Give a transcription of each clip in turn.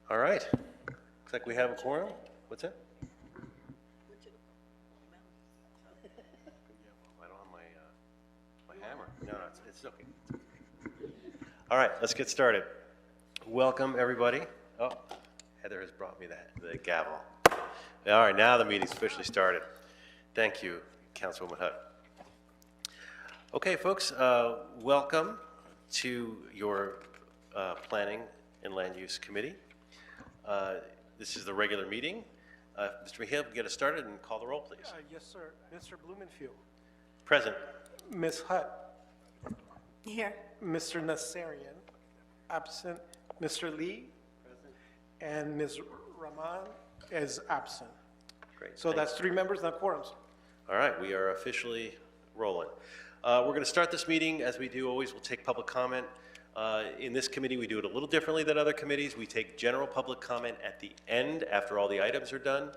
All right. Looks like we have a quorum. What's that? I don't have my hammer. No, it's okay. All right, let's get started. Welcome, everybody. Oh, Heather has brought me the gavel. All right, now the meeting's officially started. Thank you, Councilwoman Hutt. Okay, folks, welcome to your Planning and Land Use Committee. This is the regular meeting. Mr. Mejia, get us started and call the roll, please. Yes, sir. Mr. Blumenfield. Present. Ms. Hutt. Here. Mr. Nassarian. Absent. Mr. Lee. Present. And Ms. Rahman is absent. Great. So that's 3 members, not quorums. All right, we are officially rolling. We're going to start this meeting, as we do always, we'll take public comment. In this committee, we do it a little differently than other committees. We take general public comment at the end, after all the items are done,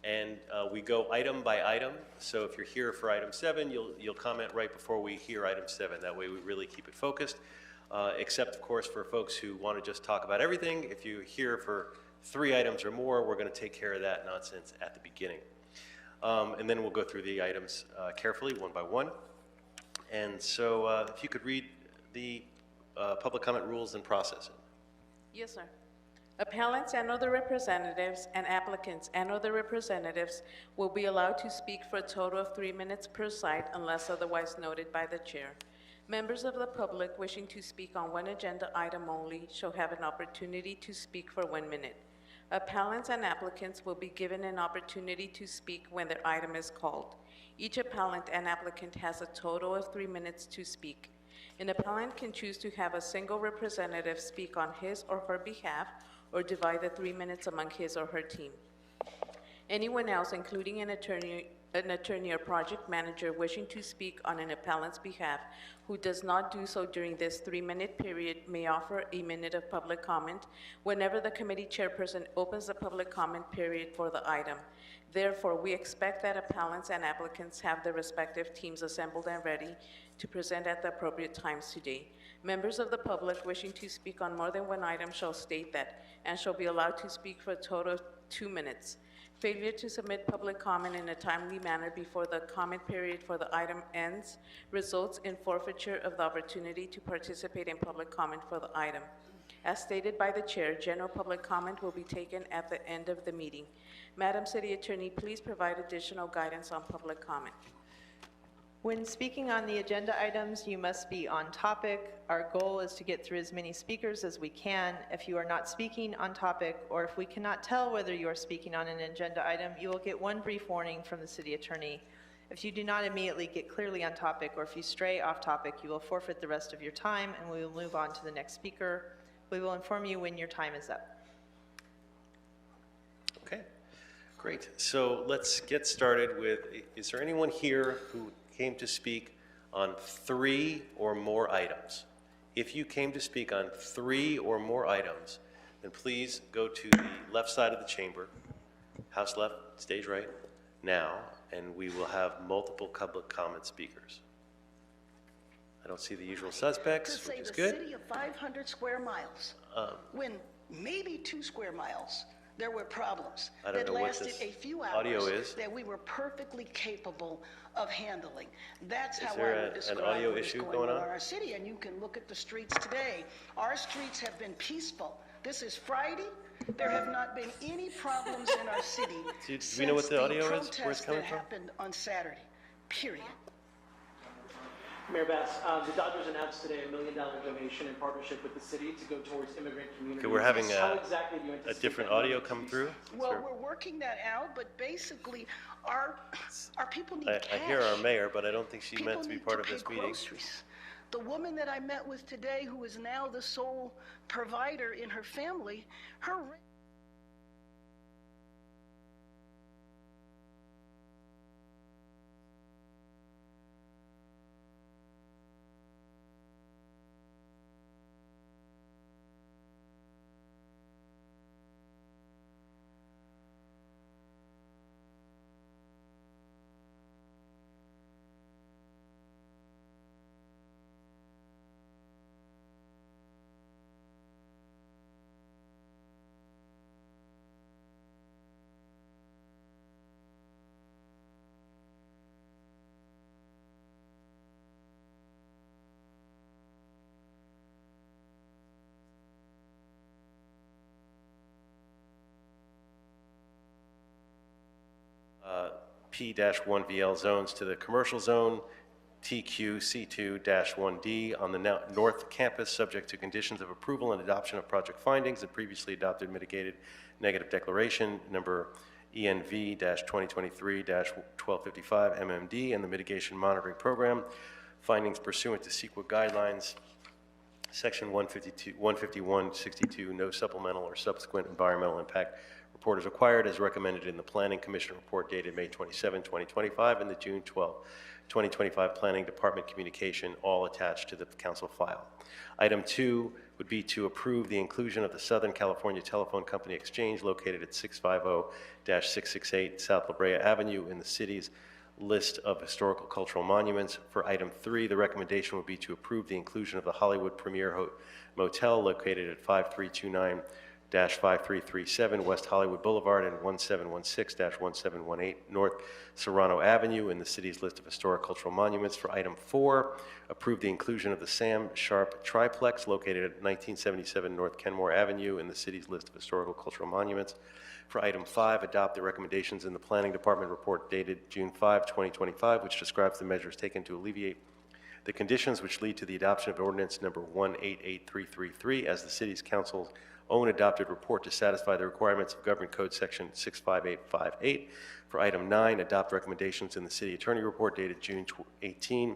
and we go item by item. So if you're here for item 7, you'll comment right before we hear item 7. That way we really keep it focused, except, of course, for folks who want to just talk about everything. If you're here for 3 items or more, we're going to take care of that nonsense at the beginning. And then we'll go through the items carefully, one by one. And so if you could read the public comment rules and process. Yes, sir. Appellants and other representatives and applicants and other representatives will be allowed to speak for a total of 3 minutes per side unless otherwise noted by the chair. Members of the public wishing to speak on one agenda item only shall have an opportunity to speak for 1 minute. Appellants and applicants will be given an opportunity to speak when their item is called. Each appellant and applicant has a total of 3 minutes to speak. An appellant can choose to have a single representative speak on his or her behalf or divide the 3 minutes among his or her team. Anyone else, including an attorney or project manager wishing to speak on an appellant's behalf who does not do so during this 3-minute period may offer a minute of public comment whenever the committee chairperson opens the public comment period for the item. Therefore, we expect that appellants and applicants have their respective teams assembled and ready to present at the appropriate times today. Members of the public wishing to speak on more than one item shall state that and shall be allowed to speak for a total of 2 minutes. Failure to submit public comment in a timely manner before the comment period for the item ends results in forfeiture of the opportunity to participate in public comment for the item. As stated by the chair, general public comment will be taken at the end of the meeting. Madam City Attorney, please provide additional guidance on public comment. When speaking on the agenda items, you must be on topic. Our goal is to get through as many speakers as we can. If you are not speaking on topic, or if we cannot tell whether you are speaking on an agenda item, you will get 1 brief warning from the city attorney. If you do not immediately get clearly on topic, or if you stray off topic, you will forfeit the rest of your time, and we will move on to the next speaker. We will inform you when your time is up. Okay, great. So let's get started with, is there anyone here who came to speak on 3 or more items? If you came to speak on 3 or more items, then please go to the left side of the chamber, house left, stage right, now, and we will have multiple public comment speakers. I don't see the usual suspects, which is good. To say the city of 500 square miles, when maybe 2 square miles, there were problems I don't that know what lasted this a few audio hours is. that we were perfectly capable of handling. That's how I there would an describe audio what is issue going going on on? in our city, and you can look at the streets today. Our streets have been peaceful. This is Friday. There have not been any problems in our city Do since we know what the audio is, where it's protests coming that from? happened on Saturday, period. Mayor Bass, the Dodgers announced today $1 million donation in partnership with the city to go towards immigrant communities. Okay, we're having How exactly do you a anticipate different that money audio to come be through. Well, Sir? we're working that out, but basically, our people need I cash. hear our mayor, but I don't think she People meant to be need part of pay this meeting. groceries. The woman that I met with today, who is now the sole provider in her family, her rent P-1VL zones to the commercial zone, TQ-C2-1D on the north campus, subject to conditions of approval and adoption of project findings and previously adopted mitigated negative declaration number ENV-2023-1255 MMD and the mitigation monitoring program, findings pursuant to CEQA guidelines, Section 151-62, no supplemental or subsequent environmental impact report is required as recommended in the Planning Commission report dated May 27, 2025, and the June 12, 2025 Planning Department communication, all attached to the council file. Item 2 would be to approve the inclusion of the Southern California Telephone Company Exchange located at 650-668 South La Brea Avenue in the city's list of historical cultural monuments. For item 3, the recommendation would be to approve the inclusion of the Hollywood Premier Motel located at 5329-5337 West Hollywood Boulevard and 1716-1718 North Serrano Avenue in the city's list of historic cultural monuments. For item 4, approve the inclusion of the Sam Sharp Triplex located at 1977 North Kenmore Avenue in the city's list of historical cultural monuments. For item 5, adopt the recommendations in the Planning Department report dated June 5, 2025, which describes the measures taken to alleviate the conditions which lead to the adoption of ordinance number 188333 as the city's council's own adopted report to satisfy the requirements of Government Code Section 65858. For item 9, adopt recommendations in the city attorney report dated June 18,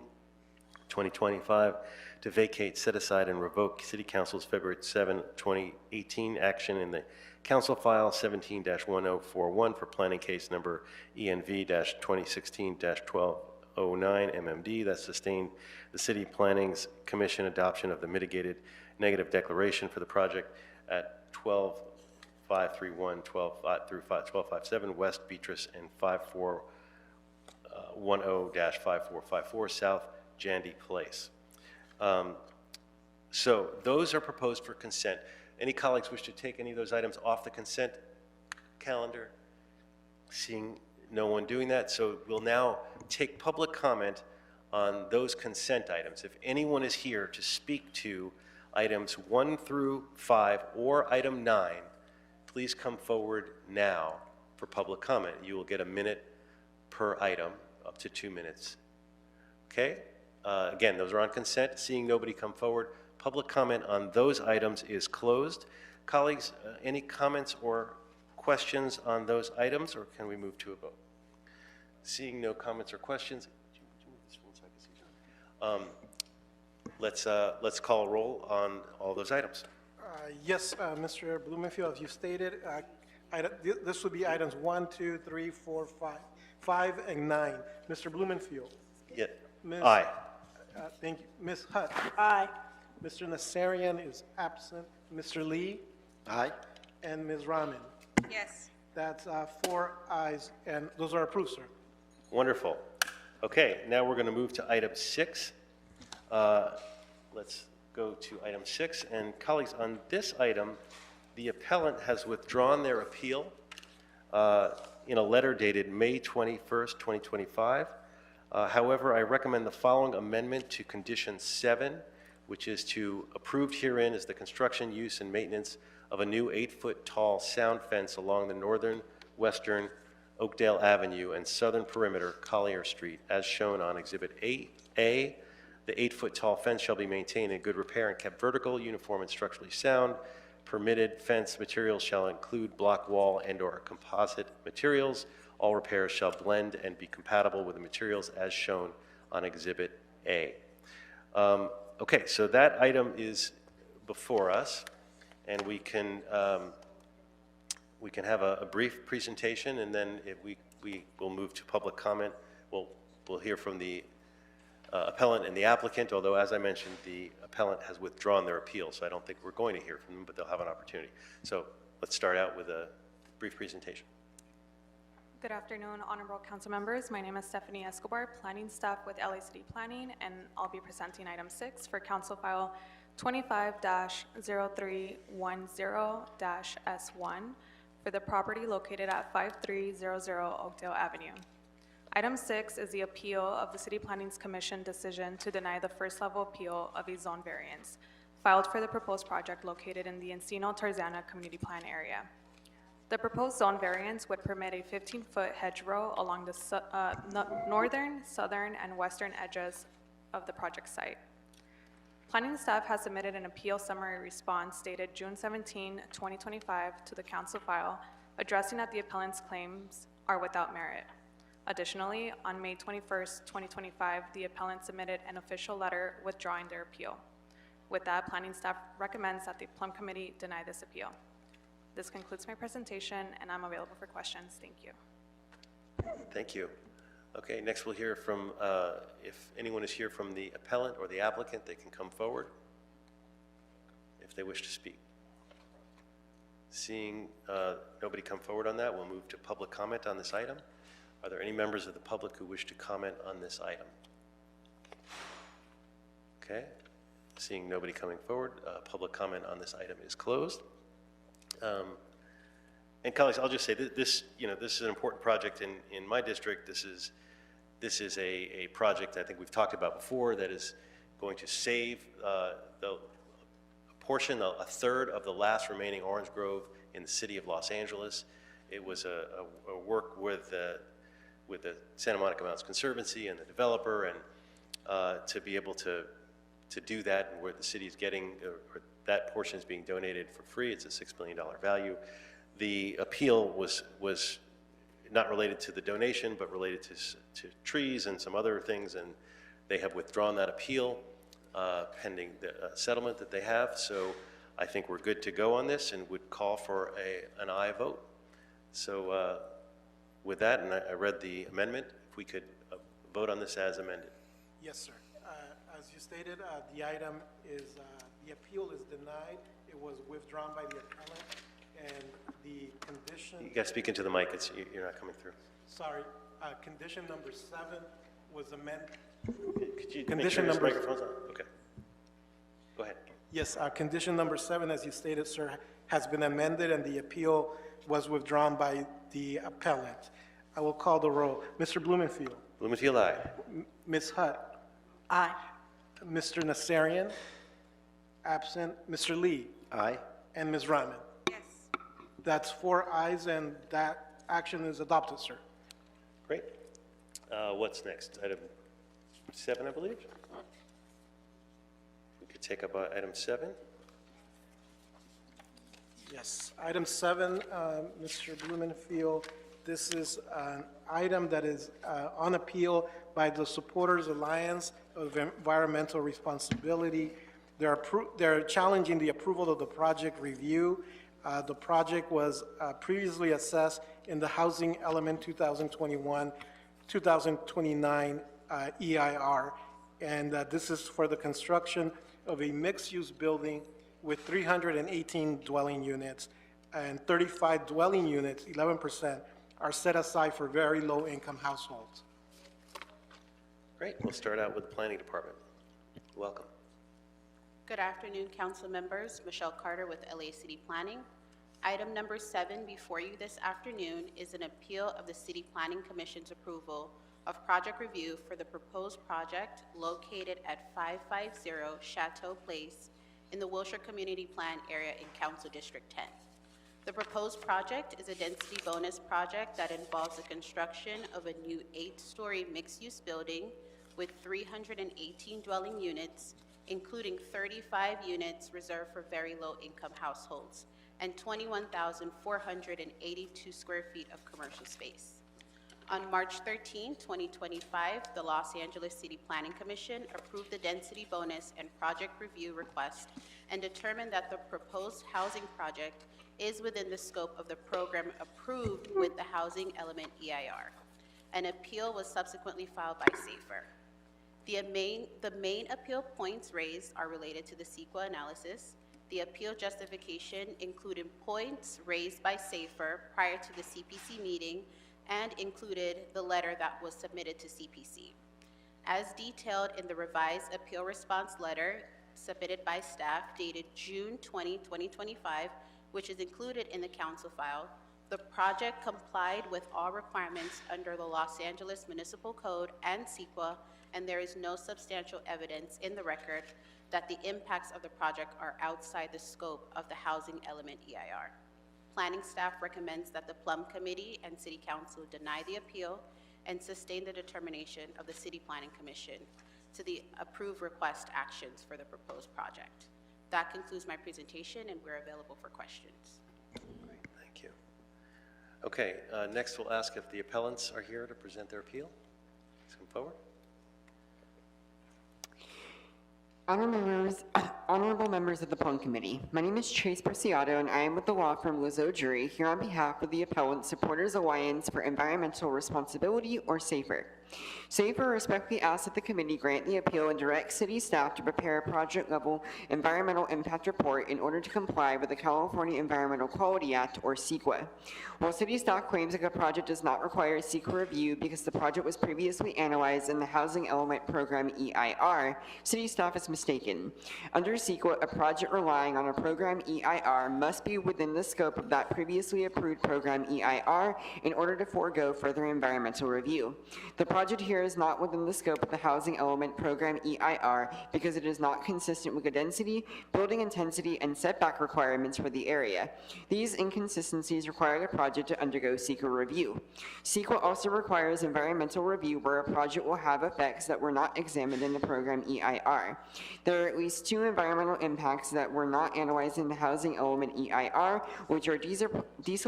2025, to vacate, set aside, and revoke City Council's February 7, 2018 action in the Council File 17-1041 for planning case number ENV-2016-1209 MMD that sustained the City Planning's Commission adoption of the mitigated negative declaration for the project at 12531 through 1257 West Beatrice and 5410-5454 South Jandy Place. So those are proposed for consent. Any colleagues wish to take any of those items off the consent calendar? Seeing no one doing that, so we'll now take public comment on those consent items. If anyone is here to speak to items 1 through 5 or item 9, please come forward now for public comment. You will get a minute per item, up to 2 minutes. Okay? Again, those are on consent. Seeing nobody come forward, public comment on those items is closed. Colleagues, any comments or questions on those items, or can we move to a vote? Seeing no comments or questions, let's call a roll on all those items. Yes, Mr. Blumenfield, as you stated, this would be items 1, 2, 3, 4, 5, and 9. Mr. Blumenfield? Yeah. Ms. Aye. Thank you. Ms. Hutt? Aye. Mr. Nassarian is absent. Mr. Lee? Aye. And Ms. Rahman? Yes. That's 4 ayes, and those are approved, sir. Wonderful. Okay, now we're going to move to item 6. Let's go to item 6. And colleagues, on this item, the appellant has withdrawn their appeal in a letter dated May 21st, 2025. However, I recommend the following amendment to condition 7, which is to approved herein is the construction, use, and maintenance of a new 8-foot tall sound fence along the northern, western Oakdale Avenue and southern perimeter Collier Street, as shown on Exhibit 8A. The 8-foot tall fence shall be maintained in good repair and kept vertical, uniform, and structurally sound. Permitted fence materials shall include block wall and/or composite materials. All repairs shall blend and be compatible with the materials as shown on Exhibit A. Okay, so that item is before us, and we can have a brief presentation, and then if we will move to public comment. We'll hear from the appellant and the applicant, although, as I mentioned, the appellant has withdrawn their appeal, so I don't think we're going to hear from them, but they'll have an opportunity. So let's start out with a brief presentation. Good afternoon, honorable council members. My name is Stephanie Escobar, planning staff with LA City Planning, and I'll be presenting item 6 for council file 25-0310-S1 for the property located at 5300 Oakdale Avenue. Item 6 is the appeal of the City Planning's Commission decision to deny the first level appeal of a zone variance filed for the proposed project located in the Encino Tarzana Community Plan area. The proposed zone variance would permit a 15-foot hedgerow along the northern, southern, and western edges of the project site. Planning staff has submitted an appeal summary response dated June 17, 2025 to the council file, addressing that the appellant's claims are without merit. Additionally, on May 21st, 2025, the appellant submitted an official letter withdrawing their appeal. With that, planning staff recommends that the Plum Committee deny this appeal. This concludes my presentation, and I'm available for questions. Thank you. Thank you. Okay, next we'll hear from, if anyone is here from the appellant or the applicant, they can come forward if they wish to speak. Seeing nobody come forward on that, we'll move to public comment on this item. Are there any members of the public who wish to comment on this item? Okay, seeing nobody coming forward, public comment on this item is closed. And colleagues, I'll just say that this is an important project in my district. This is a project I think we've talked about before that is going to save the portion, a third of the last remaining orange grove in the city of Los Angeles. It was a work with the Santa Monica Mountains Conservancy and the developer, and to be able to do that, and where the city is getting, or that portion is being donated for free. It's a $6 million value. The appeal was not related to the donation, but related to trees and some other things, and they have withdrawn that appeal pending the settlement that they have. So I think we're good to go on this and would call for an aye vote. So with that, and I read the amendment, if we could vote on this as amended. Yes, sir. As you stated, the item is, the appeal is denied. It was withdrawn by the appellant, and the condition... You got to speak into the mic. You're not coming through. Sorry. Condition number 7 was amended. Could you Condition make sure your number- microphone's on? Okay. Go ahead. Yes, condition number 7, as you stated, sir, has been amended, and the appeal was withdrawn by the appellant. I will call the roll. Mr. Blumenfield. Blumenfield, aye. Ms. Hutt. Aye. Mr. Nassarian. Absent. Mr. Lee. Aye. And Ms. Rahman. Yes. That's 4 ayes, and that action is adopted, sir. Great. What's next? Item 7, I believe? We could take up item 7. Yes. Item 7, Mr. Blumenfield, this is an item that is on appeal by the Supporters Alliance of Environmental Responsibility. They're challenging the approval of the project review. The project was previously assessed in the Housing Element 2021-2029 EIR, and this is for the construction of a mixed-use building with 318 dwelling units, and 35 dwelling units, 11%, are set aside for very low-income households. Great. We'll start out with the Planning Department. Welcome. Good afternoon, council members. Michelle Carter with LA City Planning. Item number 7 before you this afternoon is an appeal of the City Planning Commission's approval of project review for the proposed project located at 550 Chateau Place in the Wilshire Community Plan area in Council District 10. The proposed project is a density bonus project that involves the construction of a new 8-story mixed-use building with 318 dwelling units, including 35 units reserved for very low-income households, and 21,482 square feet of commercial space. On March 13, 2025, the Los Angeles City Planning Commission approved the density bonus and project review request and determined that the proposed housing project is within the scope of the program approved with the Housing Element EIR. An appeal was subsequently filed by SAFER. The main appeal points raised are related to the CEQA analysis. The appeal justification included points raised by SAFER prior to the CPC meeting and included the letter that was submitted to CPC. As detailed in the revised appeal response letter submitted by staff dated June 20, 2025, which is included in the council file, the project complied with all requirements under the Los Angeles Municipal Code and CEQA, and there is no substantial evidence in the record that the impacts of the project are outside the scope of the Housing Element EIR. Planning staff recommends that the Plum Committee and City Council deny the appeal and sustain the determination of the City Planning Commission to the approved request actions for the proposed project. That concludes my presentation, and we're available for questions. Thank you. Okay, next we'll ask if the appellants are here to present their appeal. Please come forward. Honorable members of the Plum Committee, my name is Chase Preciado, and I am with the law firm Lizzo Jury here on behalf of the Appellant Supporters Alliance for Environmental Responsibility, or SAFER. SAFER respectfully asks that the committee grant the appeal and direct city staff to prepare a project-level environmental impact report in order to comply with the California Environmental Quality Act, or CEQA. While city staff claims that the project does not require CEQA review because the project was previously analyzed in the Housing Element Program EIR, city staff is mistaken. Under CEQA, a project relying on a program EIR must be within the scope of that previously approved program EIR in order to forego further environmental review. The project here is not within the scope of the Housing Element Program EIR because it is not consistent with the density, building intensity, and setback requirements for the area. These inconsistencies require the project to undergo CEQA review. CEQA also requires environmental review where a project will have effects that were not examined in the program EIR. There are at least 2 environmental impacts that were not analyzed in the Housing Element EIR, which are diesel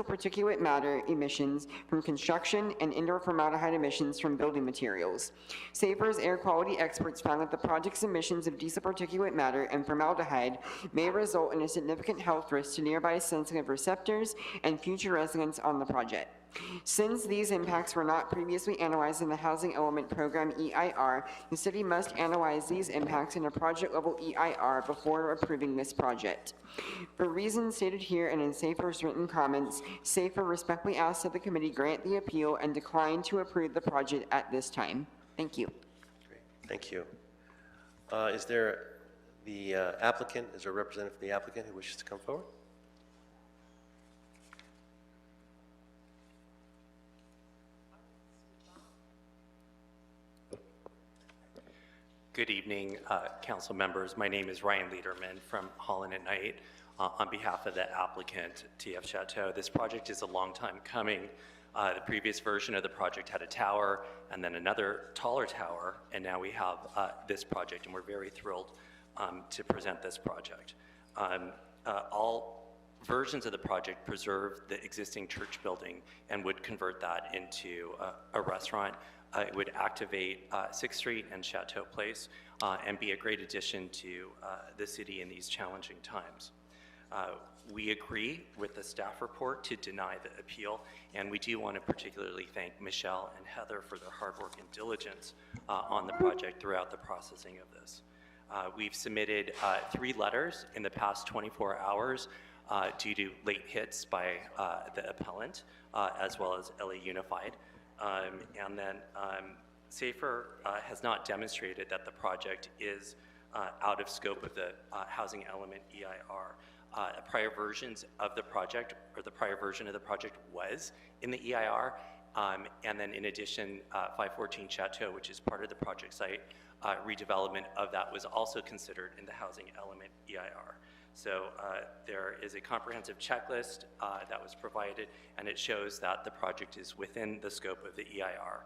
particulate matter emissions from construction and indoor formaldehyde emissions from building materials. SAFER's air quality experts found that the project's emissions of diesel particulate matter and formaldehyde may result in a significant health risk to nearby sensitive receptors and future residents on the project. Since these impacts were not previously analyzed in the Housing Element Program EIR, the city must analyze these impacts in a project-level EIR before approving this project. For reasons stated here and in SAFER's written comments, SAFER respectfully asks that the committee grant the appeal and decline to approve the project at this time. Thank you. Great. Thank you. Is there the applicant, is there a representative for the applicant who wishes to come forward? Good evening, council members. My name is Ryan Lederman from Holland & Knight on behalf of the applicant, TF Chateau. This project is a long time coming. The previous version of the project had a tower and then another taller tower, and now we have this project, and we're very thrilled to present this project. All versions of the project preserve the existing church building and would convert that into a restaurant. It would activate 6th Street and Chateau Place and be a great addition to the city in these challenging times. We agree with the staff report to deny the appeal, and we do want to particularly thank Michelle and Heather for their hard work and diligence on the project throughout the processing of this. We've submitted 3 letters in the past 24 hours due to late hits by the appellant, as well as LA Unified. And then SAFER has not demonstrated that the project is out of scope of the Housing Element EIR. Prior versions of the project, or the prior version of the project, was in the EIR, and then in addition, 514 Chateau, which is part of the project site, redevelopment of that was also considered in the Housing Element EIR. So there is a comprehensive checklist that was provided, and it shows that the project is within the scope of the EIR.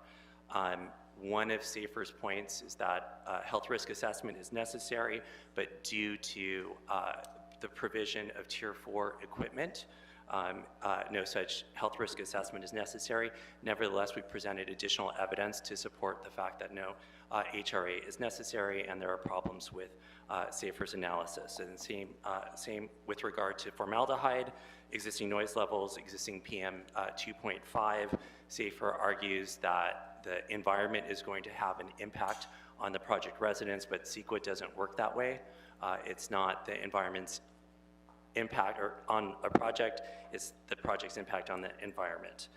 One of SAFER's points is that health risk assessment is necessary, but due to the provision of Tier 4 equipment, no such health risk assessment is necessary. Nevertheless, we presented additional evidence to support the fact that no HRA is necessary, and there are problems with SAFER's analysis. And same with regard to formaldehyde, existing noise levels, existing PM 2.5. SAFER argues that the environment is going to have an impact on the project residents, but CEQA doesn't work that way. It's not the environment's impact or on a project, it's the project's impact on the environment.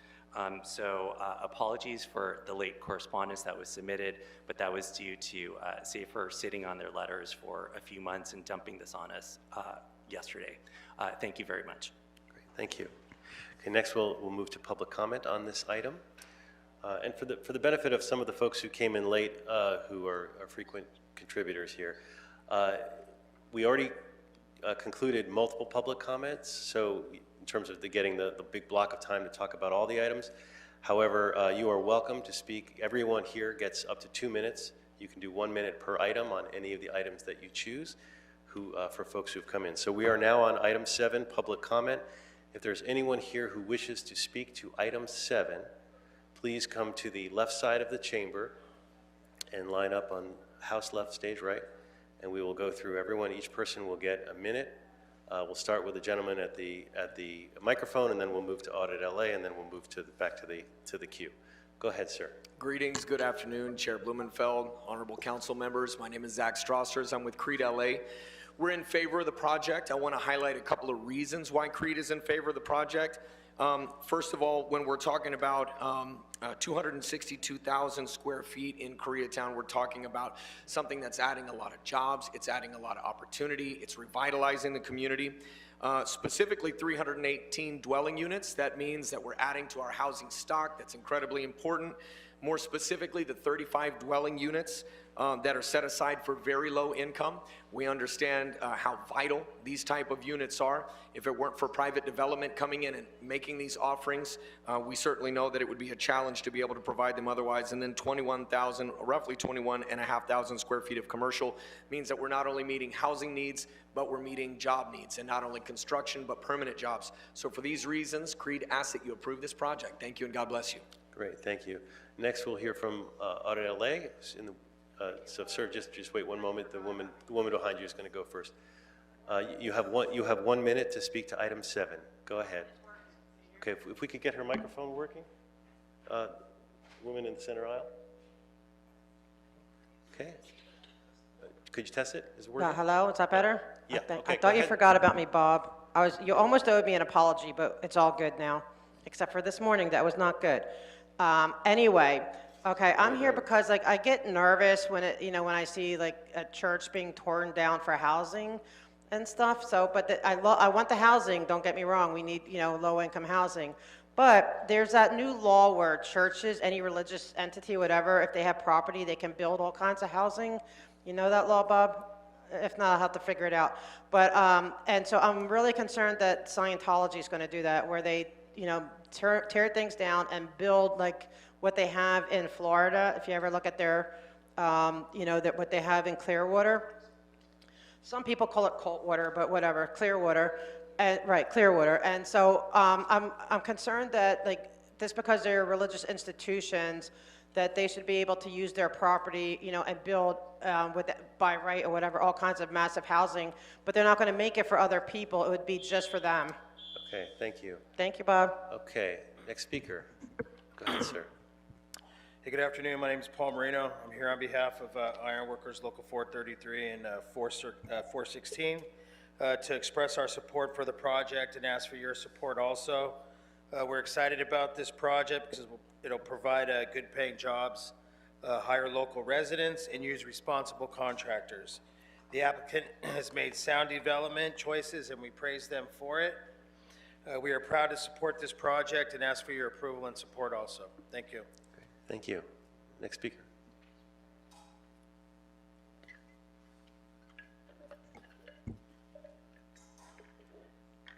So apologies for the late correspondence that was submitted, but that was due to SAFER sitting on their letters for a few months and dumping this on us yesterday. Thank you very much. Great, thank you. Okay, next we'll move to public comment on this item. And for the benefit of some of the folks who came in late, who are frequent contributors here, we already concluded multiple public comments, so terms of getting the big block of time to talk about all the items. However, you are welcome to speak. Everyone here gets up to 2 minutes. You can do 1 minute per item on any of the items that you choose for folks who've come in. So we are now on item 7, public comment. If there's anyone here who wishes to speak to item 7, please come to the left side of the chamber and line up on house left, stage right, and we will go through everyone. Each person will get a minute. We'll start with the gentleman at the microphone, and then we'll move to Audit LA, and then we'll move back to the queue. Go ahead, sir. Greetings, good afternoon, Chair Blumenfeld, honorable council members. My name is Zach Strassers. I'm with Creed LA. We're in favor of the project. I want to highlight a couple of reasons why Creed is in favor of the project. First of all, when we're talking about 262,000 square feet in Koreatown, we're talking about something that's adding a lot of jobs, it's adding a lot of opportunity, it's revitalizing the community. Specifically 318 dwelling units. That means that we're adding to our housing stock. That's incredibly important. More specifically, the 35 dwelling units that are set aside for very low income. We understand how vital these type of units are. If it weren't for private development coming in and making these offerings, we certainly know that it would be a challenge to be able to provide them otherwise. And then 21,000, roughly 21,500 square feet of commercial means that we're not only meeting housing needs, but we're meeting job needs, and not only construction, but permanent jobs. So for these reasons, Creed asks that you approve this project. Thank you and God bless you. Great, thank you. Next, we'll hear from Audit LA. So, sir, just wait one moment. The woman behind you is going to go first. You have 1 minute to speak to item 7. Go ahead. Okay, if we could get her microphone working. Woman in the center aisle. Okay. Could you test it? Is it working? Hello, is that better? Yeah, I okay, thought go you ahead. forgot about me, Bob. You almost owed me an apology, but it's all good now, except for this morning, that was not good. Anyway, okay, I'm here because like I get nervous when when I see like a church being torn down for housing and stuff. So, but I want the housing. Don't get me wrong. We need low-income housing. But there's that new law where churches, any religious entity, whatever, if they have property, they can build all kinds of housing. You know that law, Bob? If not, I'll have to figure it out. But, and so I'm really concerned that Scientology is going to do that, where they, tear things down and build like what they have in Florida. If you ever look at their, what they have in Clearwater. Some people call it Coltwater, but whatever, Clearwater. Right, Clearwater. And so I'm concerned that like just because they're religious institutions, that they should be able to use their property, and build by right or whatever, all kinds of massive housing, but they're not going to make it for other people. It would be just for them. Okay, thank you. Thank you, Bob. Okay, next speaker. Go ahead, sir. Hey, good afternoon. My name is Paul Marino. I'm here on behalf of Ironworkers Local 433 and 416 to express our support for the project and ask for your support also. We're excited about this project because it'll provide good paying jobs, hire local residents, and use responsible contractors. The applicant has made sound development choices and we praise them for it. We are proud to support this project and ask for your approval and support also. Thank you. Okay, thank you. Next speaker.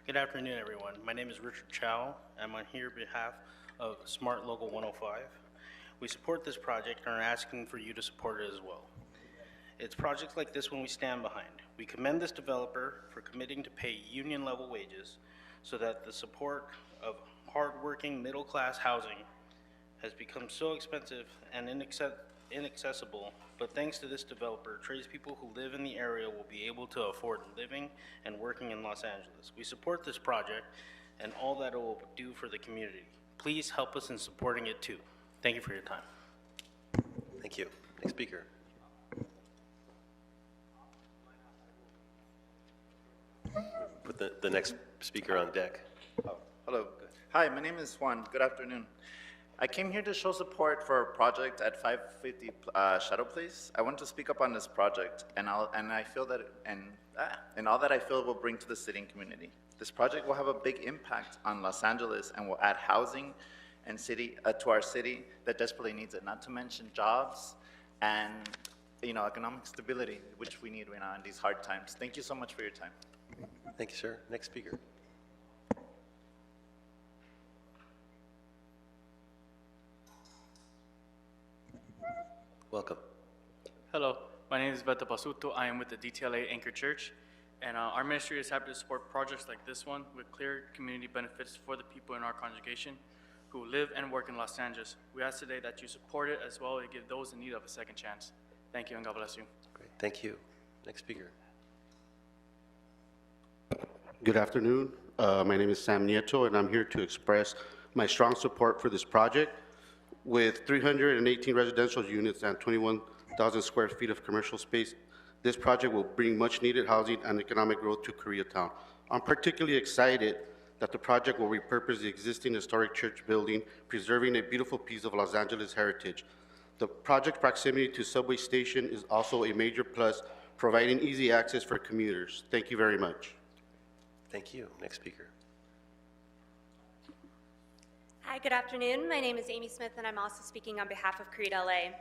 Good afternoon, everyone. My name is Richard Chow. I'm on here on behalf of Smart Local 105. We support this project and are asking for you to support it as well. It's projects like this one we stand behind. We commend this developer for committing to pay union-level wages so that the support of hard-working middle-class housing has become so expensive and inaccessible, but thanks to this developer, tradespeople who live in the area will be able to afford living and working in Los Angeles. We support this project and all that it will do for the community. Please help us in supporting it too. Thank you for your time. Thank you. Next speaker. Put the next speaker on deck. Oh, hello. Hi, my name is Juan. Good afternoon. I came here to show support for a project at 550 Shadow Place. I want to speak up on this project, and I feel that and all that I feel will bring to the city and community. This project will have a big impact on Los Angeles and will add housing and to our city that desperately needs it. Not to mention jobs and economic stability, which we need right now in these hard times. Thank you so much for your time. Thank you, sir. Next speaker. Welcome. Hello, my name is Beto Pasuto. I am with the DTLA Anchor Church, and our ministry is happy to support projects like this one with clear community benefits for the people in our congregation who live and work in Los Angeles. We ask today that you support it as well as give those in need of a second chance. Thank you and God bless you. Great, thank you. Next speaker. Good afternoon. My name is Sam Nieto, and I'm here to express my strong support for this project. With 318 residential units and 21,000 square feet of commercial space, this project will bring much-needed housing and economic growth to Koreatown. I'm particularly excited that the project will repurpose the existing historic church building, preserving a beautiful piece of Los Angeles heritage. The project proximity to subway station is also a major plus, providing easy access for commuters. Thank you very much. Thank you. Next speaker. Hi, good afternoon. My name is Amy Smith, and I'm also speaking on behalf of Creed LA.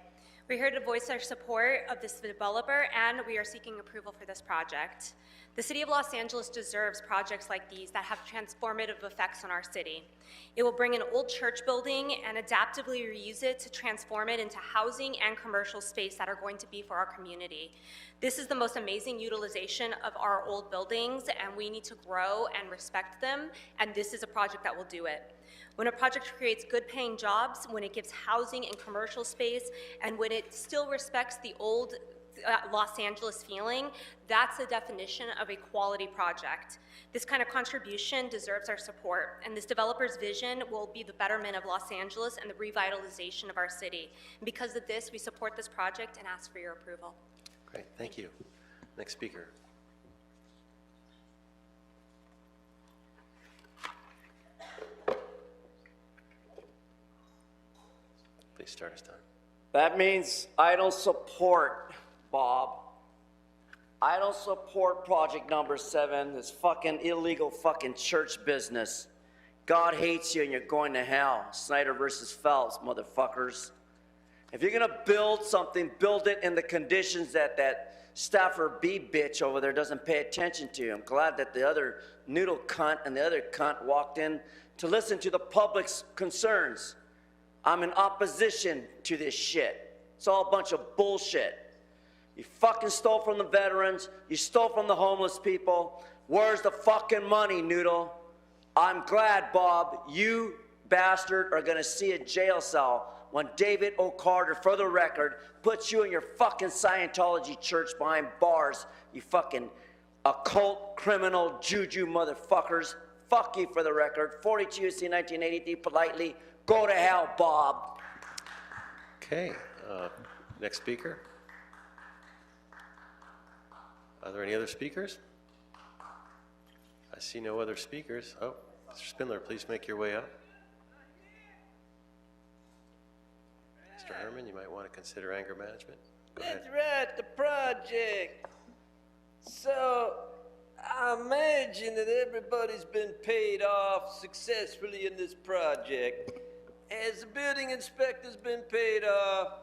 We're here to voice our support of this developer, and we are seeking approval for this project. The City of Los Angeles deserves projects like these that have transformative effects on our city. It will bring an old church building and adaptively reuse it to transform it into housing and commercial space that are going to be for our community. This is the most amazing utilization of our old buildings, and we need to grow and respect them, and this is a project that will do it. When a project creates good-paying jobs, when it gives housing and commercial space, and when it still respects the old Los Angeles feeling, that's the definition of a quality project. This kind of contribution deserves our support, and this developer's vision will be the betterment of Los Angeles and the revitalization of our city. And because of this, we support this project and ask for your approval. Great, thank you. Next speaker. Please start us time. That means I don't support, Bob. I don't support project number 7, this fucking illegal fucking church business. God hates you and you're going to hell. Snyder versus Phelps, motherfuckers. If you're gonna build something, build it in the conditions that Stafford B bitch over there doesn't pay attention to. I'm glad that the other noodle cunt and the other cunt walked in to listen to the public's concerns. I'm in opposition to this shit. It's all a bunch of bullshit. You fucking stole from the veterans. You stole from the homeless people. Where's the fucking money, Noodle? I'm glad, Bob, you bastard are gonna see a jail cell when David O. Carter, for the record, puts you in your fucking Scientology church behind bars, you fucking occult criminal juju motherfuckers. Fuck you, for the record. 42 U.S.C. 1983, politely. Go to hell, Bob. Okay, next speaker. Are there any other speakers? I see no other speakers. Oh, Mr. Spindler, please make your way up. Mr. Herman, you might want to consider anger management. Go ahead. That's right, the project. So, I imagine that everybody's been paid off successfully in this project. Has the building inspector's been paid off?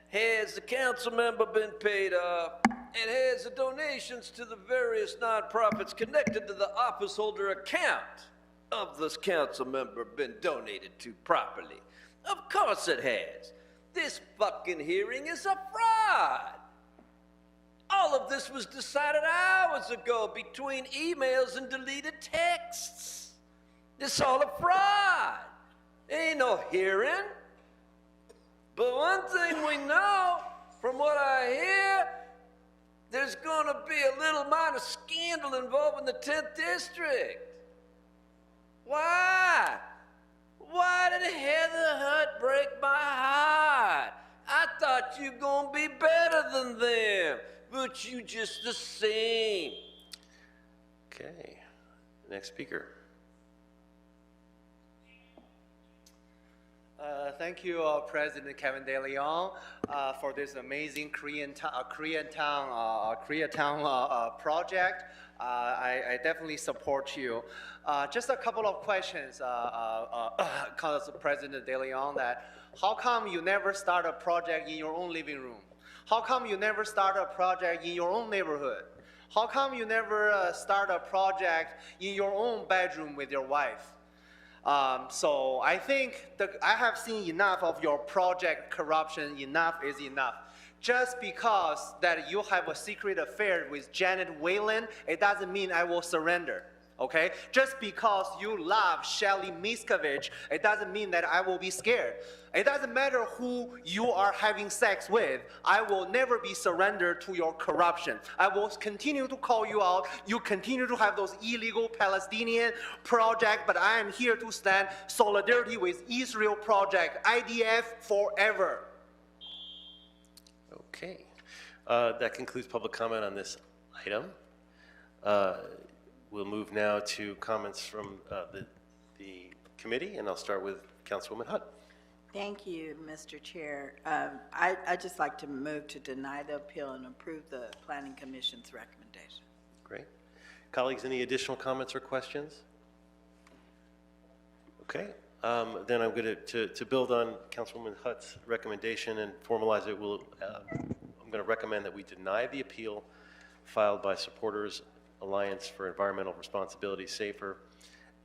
Has the council member been paid off? And has the donations to the various nonprofits connected to the office holder account of this council member been donated to properly? Of course it has. This fucking hearing is a fraud. All of this was decided hours ago between emails and deleted texts. It's all a fraud. Ain't no hearing. But one thing we know, from what I hear, there's gonna be a little minor scandal involving the 10th district. Why? Why did Heather Hunt break my heart? I thought you gonna be better than them, but you just the same. Okay, next speaker. Thank you, President Kevin De Leon, for this amazing Koreatown project. I definitely support you. Just a couple of questions, President De Leon, that how come you never start a project in your own living room? How come you never start a project in your own neighborhood? How come you never start a project in your own bedroom with your wife? So I think I have seen enough of your project corruption. Enough is enough. Just because that you have a secret affair with Janet Whalen, it doesn't mean I will surrender. Okay? Just because you love Shelly Miskovich, it doesn't mean that I will be scared. It doesn't matter who you are having sex with, I will never be surrendered to your corruption. I will continue to call you out. You continue to have those illegal Palestinian projects, but I am here to stand solidarity with Israel project, IDF forever. Okay. That concludes public comment on this item. We'll move now to comments from the committee, and I'll start with Councilwoman Hutt. Thank you, Mr. Chair. I'd just like to move to deny the appeal and approve the Planning Commission's recommendation. Great. Colleagues, any additional comments or questions? Okay. Then I'm going to build on Councilwoman Hutt's recommendation and formalize it. I'm going to recommend that we deny the appeal filed by Supporters Alliance for Environmental Responsibility, SAFER,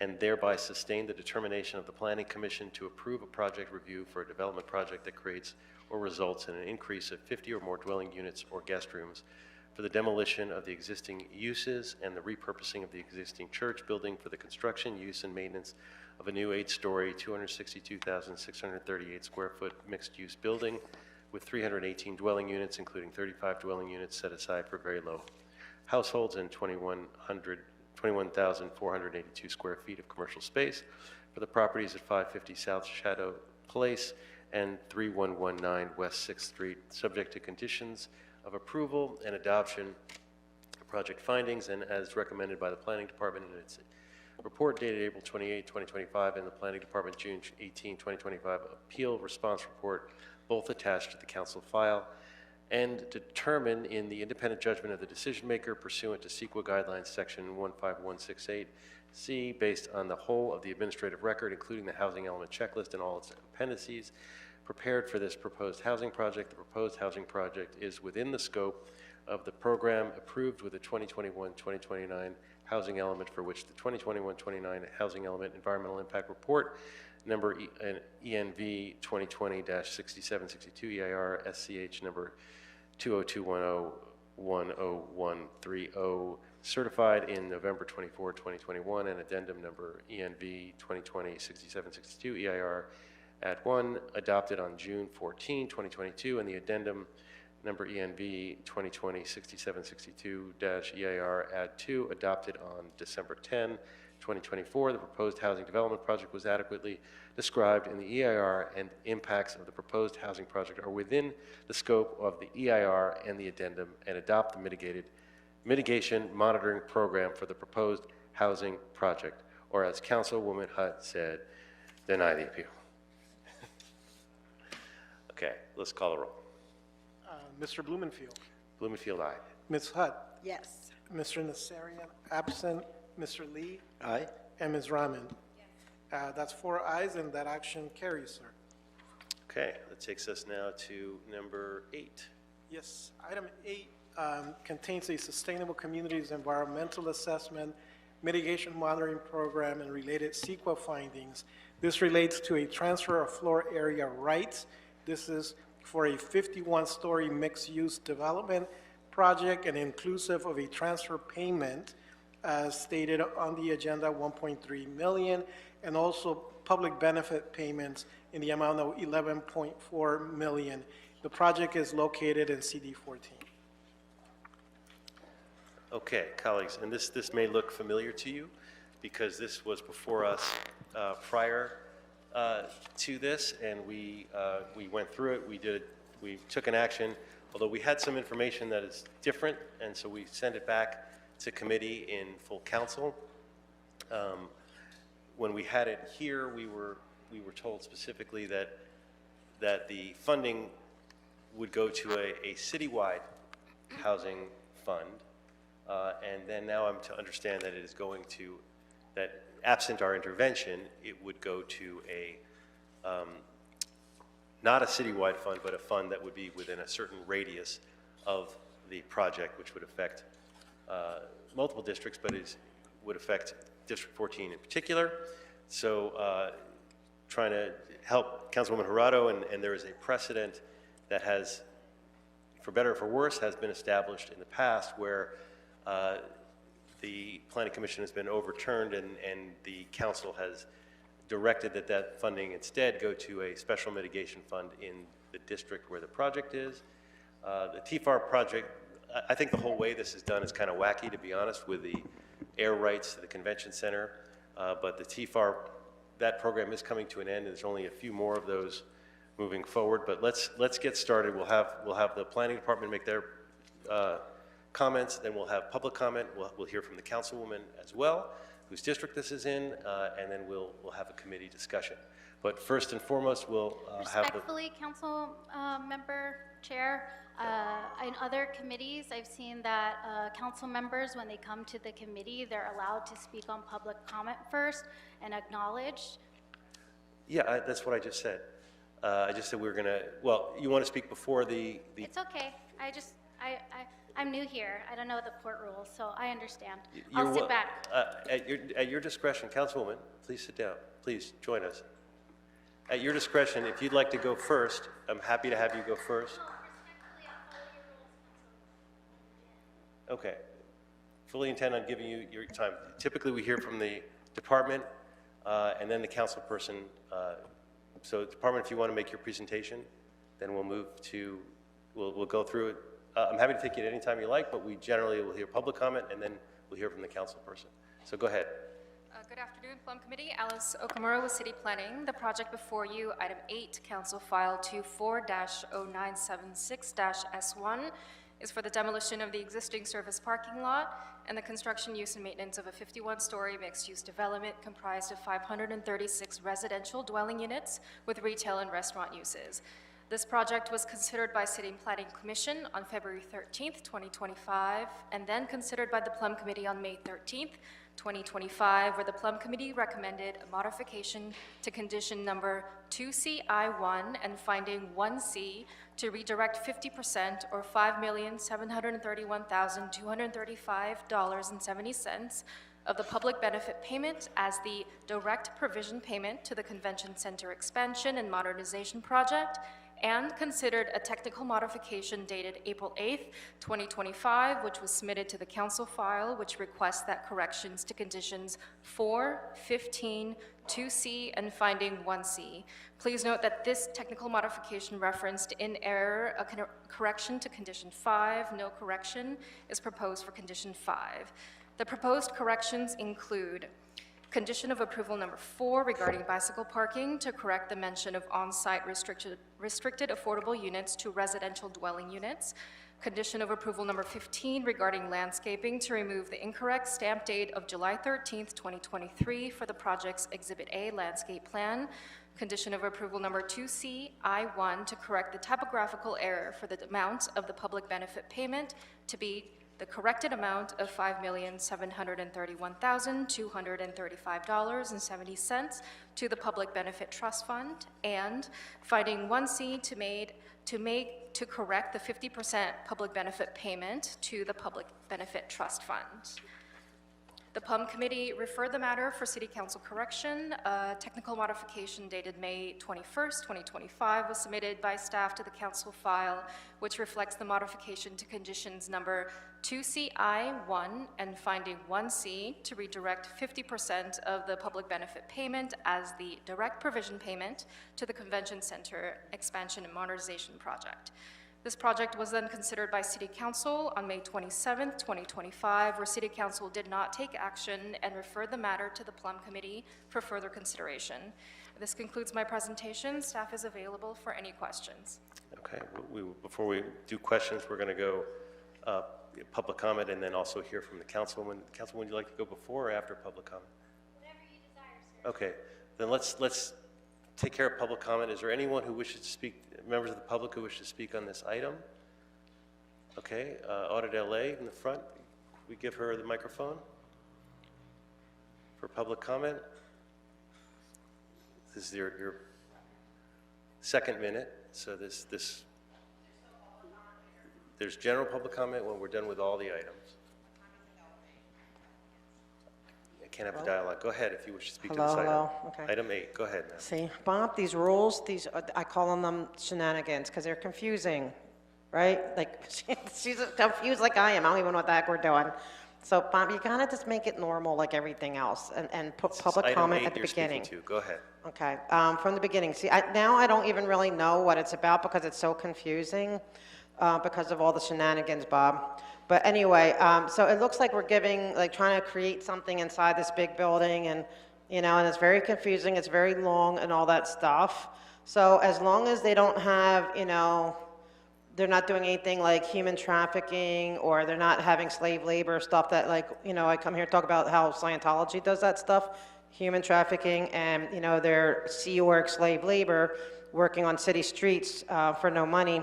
and thereby sustain the determination of the Planning Commission to approve a project review for a development project that creates or results in an increase of 50 or more dwelling units or guest rooms for the demolition of the existing uses and the repurposing of the existing church building for the construction, use, and maintenance of a new 8-story, 262,638 square foot mixed-use building with 318 dwelling units, including 35 dwelling units set aside for very low households and 21,482 square feet of commercial space for the properties at 550 South Shadow Place and 3119 West 6th Street, subject to conditions of approval and adoption of project findings and as recommended by the Planning Department in its report dated April 28, 2025, and the Planning Department June 18, 2025 appeal response report, both attached to the council file, and determine in the independent judgment of the decision maker pursuant to CEQA guidelines section 15168C, based on the whole of the administrative record, including the housing element checklist and all its appendices, prepared for this proposed housing project. The proposed housing project is within the scope of the program approved with the 2021-2029 housing element, for which the 2021-29 housing element environmental impact report number ENV 2020-6762 EIR SCH number 202101030, certified in November 24, 2021, and addendum number ENV 2020-6762 EIR at 1, adopted on June 14, 2022, and the addendum number ENV 2020-6762-EIR at 2, adopted on December 10, 2024. The proposed housing development project was adequately described in the EIR, and impacts of the proposed housing project are within the scope of the EIR and the addendum, and adopt the mitigation monitoring program for the proposed housing project. Or as Councilwoman Hutt said, deny the appeal. Okay, let's call the roll. Mr. Blumenfield. Blumenfield, aye. Ms. Hutt. Yes. Mr. Nassarian, absent. Mr. Lee. Aye. And Ms. Rahman. That's 4 ayes, and that action carries, sir. Okay, that takes us now to number 8. Yes, item 8 contains a sustainable communities environmental assessment, mitigation monitoring program, and related CEQA findings. This relates to a transfer of floor area rights. This is for a 51-story mixed-use development project and inclusive of a transfer payment as stated on the agenda, $1.3 million, and also public benefit payments in the amount of $11.4 million. The project is located in CD 14. Okay, colleagues, and this may look familiar to you because this was before us prior to this, and we went through it. We took an action, although we had some information that is different, and so we sent it back to committee in full council. When we had it here, we were told specifically that the funding would go to a citywide housing fund, and then now I'm to understand that it is going to, that absent our intervention, it would go to a not a citywide fund, but a fund that would be within a certain radius of the project, which would affect multiple districts, but would affect District 14 in particular. So trying to help Councilwoman Jurado, and there is a precedent that has, for better or for worse, has been established in the past where the Planning Commission has been overturned and the council has directed that that funding instead go to a special mitigation fund in the district where the project is. The TFAR project, I think the whole way this is done is kind of wacky, to be honest, with the air rights to the convention center. But the TFAR, that program is coming to an end, and there's only a few more of those moving forward. But let's get started. We'll have the planning department make their comments, then we'll have public comment. We'll hear from the councilwoman as well, whose district this is in, and then we'll have a committee discussion. But first and foremost, we'll have the... Respectfully, Council Member Chair, in other committees, I've seen that council members, when they come to the committee, they're allowed to speak on public comment first and acknowledged. Yeah, that's what I just said. I just said we were going to, well, you want to speak before the... It's okay. I'm new here. I don't know the court rules, so I understand. You're I'll sit back. At your discretion, Councilwoman, please sit down. Please join us. At your discretion, if you'd like to go first, I'm happy to have you go first. Okay. Fully intend on giving you your time. Typically, we hear from the department and then the council person. So department, if you want to make your presentation, then we'll move to, we'll go through it. I'm happy to take it any time you like, but we generally will hear public comment and then we'll hear from the council person. So go ahead. Good afternoon, Plum Committee. Alice Okamura with City Planning. The project before you, item 8, Council File 24-0976-S1, is for the demolition of the existing service parking lot and the construction, use, and maintenance of a 51-story mixed-use development comprised of 536 residential dwelling units with retail and restaurant uses. This project was considered by City Planning Commission on February 13th, 2025, and then considered by the Plum Committee on May 13th, 2025, where the Plum Committee recommended a modification to condition number 2CI1 and finding 1C to redirect 50% or $5,731,235.70 of the public benefit payment as the direct provision payment to the Convention Center Expansion and Modernization Project, and considered a technical modification dated April 8th, 2025, which was submitted to the council file, which requests that corrections to conditions 4, 15, 2C, and finding 1C. Please note that this technical modification referenced in error a correction to condition 5. No correction is proposed for condition 5. The proposed corrections include condition of approval number 4 regarding bicycle parking to correct the mention of on-site restricted affordable units to residential dwelling units. Condition of approval number 15 regarding landscaping to remove the incorrect stamp date of July 13th, 2023 for the project's Exhibit A landscape plan. Condition of approval number 2C, I1 to correct the typographical error for the amount of the public benefit payment to be the corrected amount of $5,731,235.70 to the Public Benefit Trust Fund, and finding 1C to correct the 50% public benefit payment to the Public Benefit Trust Fund. The Plum Committee referred the matter for City Council correction. A technical modification dated May 21st, 2025 was submitted by staff to the council file, which reflects the modification to conditions number 2CI1 and finding 1C to redirect 50% of the public benefit payment as the direct provision payment to the Convention Center Expansion and Modernization Project. This project was then considered by City Council on May 27th, 2025, where City Council did not take action and referred the matter to the Plum Committee for further consideration. This concludes my presentation. Staff is available for any questions. Okay, before we do questions, we're going to go public comment and then also hear from the councilwoman. Councilwoman, would you like to go before or after public comment? Whatever you desire, sir. Okay, then let's take care of public comment. Is there anyone who wishes to speak, members of the public who wish to speak on this item? Okay, Audit LA in the front. Could we give her the microphone for public comment? This is your second minute, so there's general public comment when we're done with all the items. can't have a dialogue. Go ahead if you wish to speak to Hello, this item. hello, okay. Item 8, go ahead, ma'am. See, Bob, these rules, I call them shenanigans, because they're confusing, right? Like, she's confused like I am. I don't even know what the heck we're doing. So, Bob, you gotta just make it normal like everything else, and put public comment at the beginning. Item 8 you're speaking to. Go ahead. Okay, from the beginning. See, now I don't even really know what it's about because it's so confusing because of all the shenanigans, Bob. But anyway, so it looks like we're trying to create something inside this big building, and, and it's very confusing, it's very long and all that stuff. So as long as they don't have, they're not doing anything like human trafficking, or they're not having slave labor stuff that, like, I come here to talk about how Scientology does that stuff, human trafficking, and, their Sea Org slave labor, working on city streets for no money.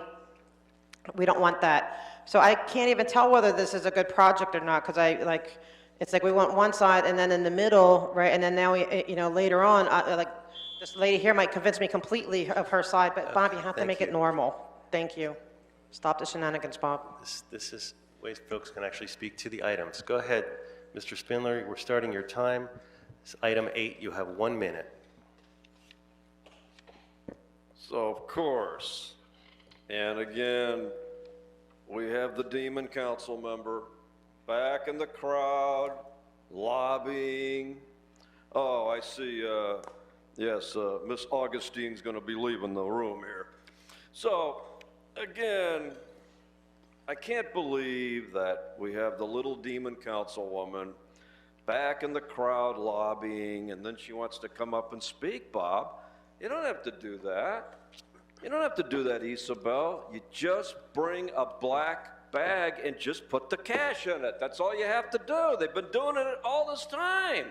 We don't want that. So I can't even tell whether this is a good project or not, because it's like we want one side, and then in the middle, right, and then now, later on, like, this lady here might convince me completely of her side, but Bob, you have to make it normal. Thank you. Stop the shenanigans, Bob. This is ways folks can actually speak to the items. Go ahead, Mr. Spindler, we're starting your time. It's item 8, you have 1 minute. So, of course, and again, we have the Demon Council member back in the crowd, lobbying. Oh, I see, yes, Miss Augustine's gonna be leaving the room here. So, again, I can't believe that we have the little Demon Councilwoman back in the crowd lobbying, and then she wants to come up and speak, Bob. You don't have to do that. You don't have to do that, Isabel. You just bring a black bag and just put the cash in it. That's all you have to do. They've been doing it all this time.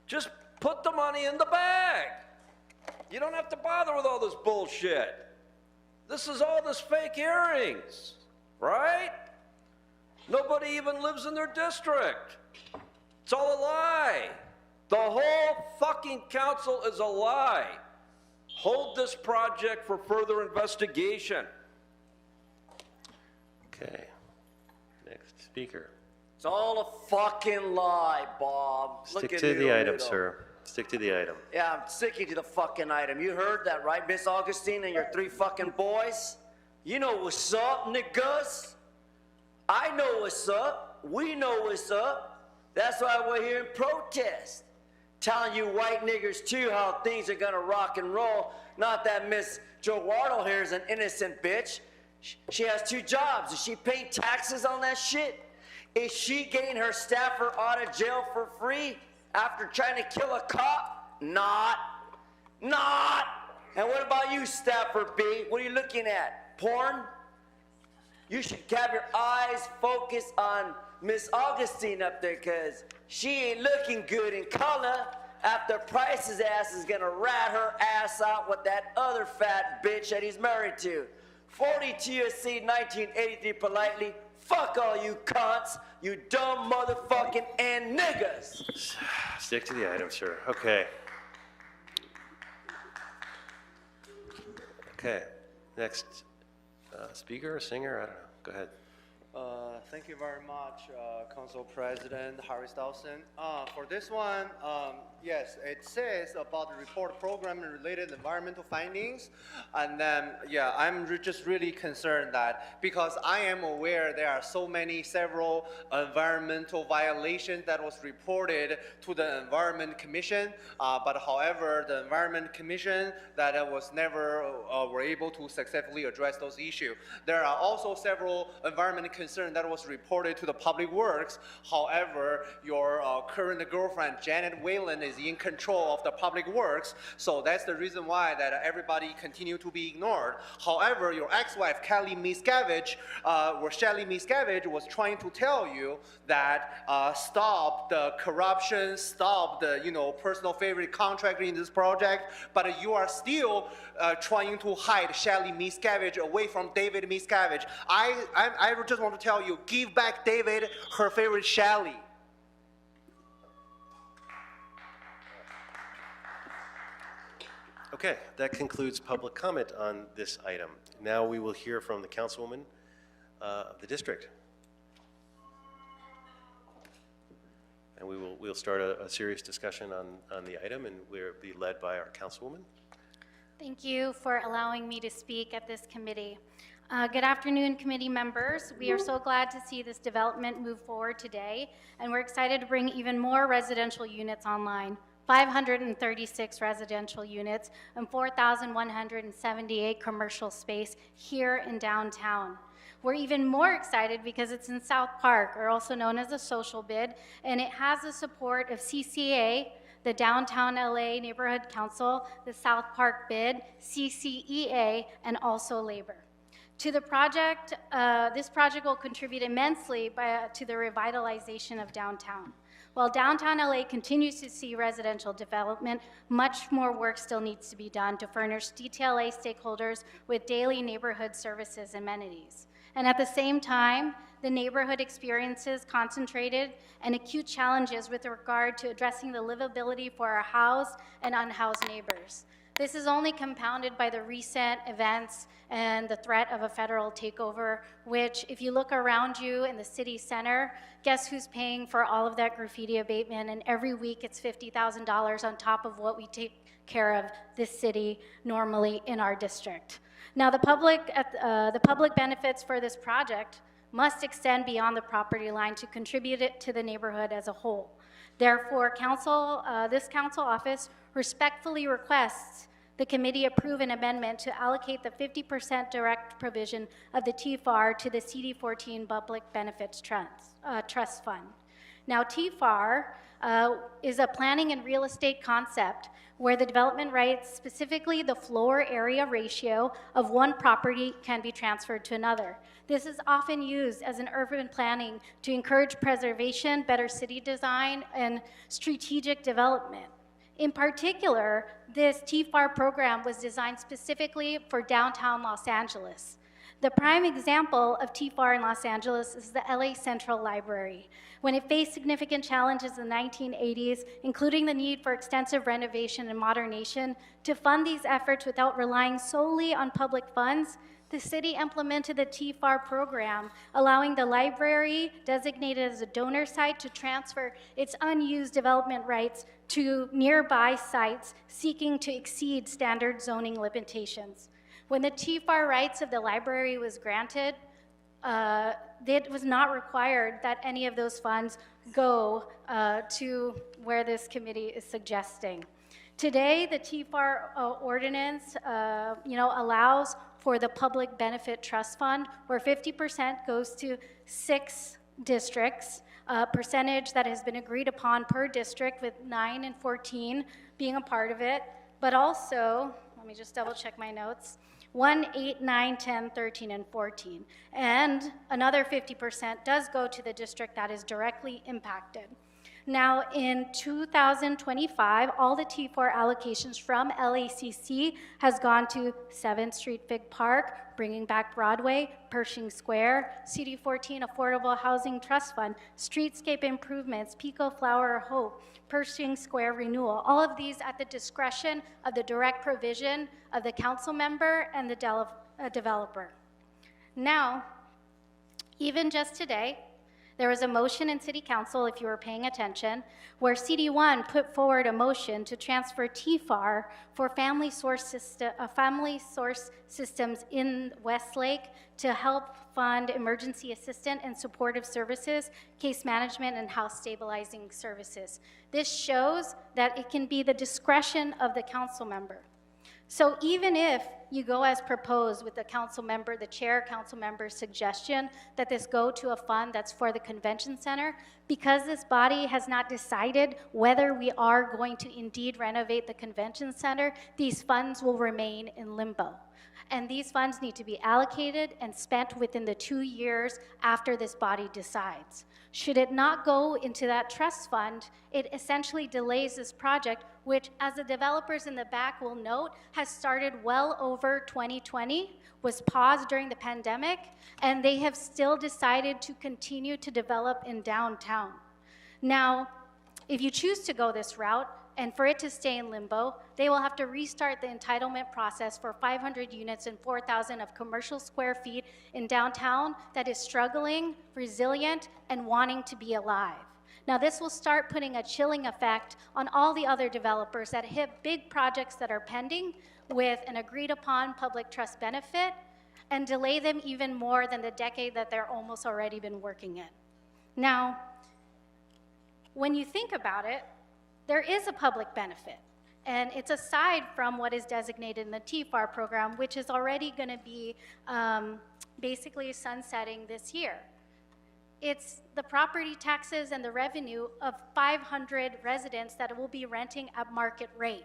Just put the money in the bag. You don't have to bother with all this bullshit. This is all this fake hearings, right? Nobody even lives in their district. It's all a lie. The whole fucking council is a lie. Hold this project for further investigation. Okay. Next speaker. It's all a fucking lie, Bob. Look Stick at to you, the item, little. sir. Stick to the item. Yeah, I'm sticking to the fucking item. You heard that, right, Miss Augustine and your 3 fucking boys? You know what's up, niggas. I know what's up. We know what's up. That's why we're here in protest. Telling you white niggers, too, how things are gonna rock and roll. Not that Miss Jo Wardle here is an innocent bitch. She has 2 jobs. Is she paying taxes on that shit? Is she getting her staffer out of jail for free after trying to kill a cop? Not. And what about you, Staffer B? What are you looking at? Porn? You should have your eyes focused on Miss Augustine up there, because she ain't looking good in color after Price's ass is gonna rat her ass out with that other fat bitch that he's married to. 42 U.S.C. 1983 politely. Fuck all you cunts, you dumb motherfucking and niggas. Stick to the item, sir. Okay. Okay. Next speaker or singer? I don't know. Go ahead. Thank you very much, Council President Harris Dawson. For this one, yes, it says about the report program and related environmental findings. And then, yeah, I'm just really concerned that because I am aware there are so many several environmental violations that was reported to the Environment Commission. But however, the Environment Commission that was never were able to successfully address those issues. There are also several environment concerns that was reported to the Public Works. However, your current girlfriend, Janet Whalen, is in control of the Public Works. So that's the reason why that everybody continue to be ignored. However, your ex-wife, Kelly Miscavige, Shelly Miscavige was trying to tell you that stop the corruption, stop the, personal favorite contractor in this project, but you are still trying to hide Shelly Miscavige away from David Miscavige. I just want to tell you, give back David her favorite Shelly. Okay, that concludes public comment on this item. Now we will hear from the councilwoman of the district. And we'll start a serious discussion on the item, and we'll be led by our councilwoman. Thank you for allowing me to speak at this committee. Good afternoon, committee members. We are so glad to see this development move forward today, and we're excited to bring even more residential units online. 536 residential units and 4,178 commercial space here in downtown. We're even more excited because it's in South Park, or also known as a social bid, and it has the support of CCA, the Downtown LA Neighborhood Council, the South Park bid, CCEA, and also labor. To the project, this project will contribute immensely to the revitalization of downtown. While downtown LA continues to see residential development, much more work still needs to be done to furnish DTLA stakeholders with daily neighborhood services and amenities. And at the same time, the neighborhood experiences concentrated and acute challenges with regard to addressing the livability for our housed and unhoused neighbors. This is only compounded by the recent events and the threat of a federal takeover, which, if you look around you in the city center, guess who's paying for all of that graffiti abatement? And every week it's $50,000 on top of what we take care of this city normally in our district. Now, the public benefits for this project must extend beyond the property line to contribute it to the neighborhood as a whole. Therefore, this council office respectfully requests the committee approve an amendment to allocate the 50% direct provision of the TFAR to the CD14 Public Benefits Trust Fund. Now, TFAR is a planning and real estate concept where the development rights, specifically the floor area ratio of one property, can be transferred to another. This is often used as an urban planning to encourage preservation, better city design, and strategic development. In particular, this TFAR program was designed specifically for downtown Los Angeles. The prime example of TFAR in Los Angeles is the LA Central Library. When it faced significant challenges in the 1980s, including the need for extensive renovation and modernization, to fund these efforts without relying solely on public funds, the city implemented the TFAR program, allowing the library, designated as a donor site, to transfer its unused development rights to nearby sites seeking to exceed standard zoning limitations. When the TFAR rights of the library was granted, it was not required that any of those funds go to where this committee is suggesting. Today, the TFAR ordinance allows for the Public Benefit Trust Fund, where 50% goes to 6 districts, a percentage that has been agreed upon per district, with 9 and 14 being a part of it, but also, let me just double check my notes, 1, 8, 9, 10, 13, and 14. And another 50% does go to the district that is directly impacted. Now, in 2025, all the T4 allocations from LACC has gone to 7th Street Fig Park, Bringing Back Broadway, Pershing Square, CD14 Affordable Housing Trust Fund, Streetscape Improvements, Pico Flower Hope, Pershing Square Renewal, all of these at the discretion of the direct provision of the council member and the developer. Now, even just today, there was a motion in City Council, if you were paying attention, where CD1 put forward a motion to transfer TFAR for family source systems in Westlake to help fund emergency assistant and supportive services, case management, and house stabilizing services. This shows that it can be the discretion of the council member. So even if you go as proposed with the council member, the chair council member's suggestion that this go to a fund that's for the convention center, because this body has not decided whether we are going to indeed renovate the convention center, these funds will remain in limbo. And these funds need to be allocated and spent within the 2 years after this body decides. Should it not go into that trust fund, it essentially delays this project, which, as the developers in the back will note, has started well over 2020, was paused during the pandemic, and they have still decided to continue to develop in downtown. Now, if you choose to go this route, and for it to stay in limbo, they will have to restart the entitlement process for 500 units and 4,000 of commercial square feet in downtown that is struggling, resilient, and wanting to be alive. Now, this will start putting a chilling effect on all the other developers that have big projects that are pending with an agreed-upon public trust benefit and delay them even more than the decade that they're almost already been working in. Now, when you think about it, there is a public benefit, and it's aside from what is designated in the TFAR program, which is already going to be basically sunsetting this year. It's the property taxes and the revenue of 500 residents that will be renting at market rate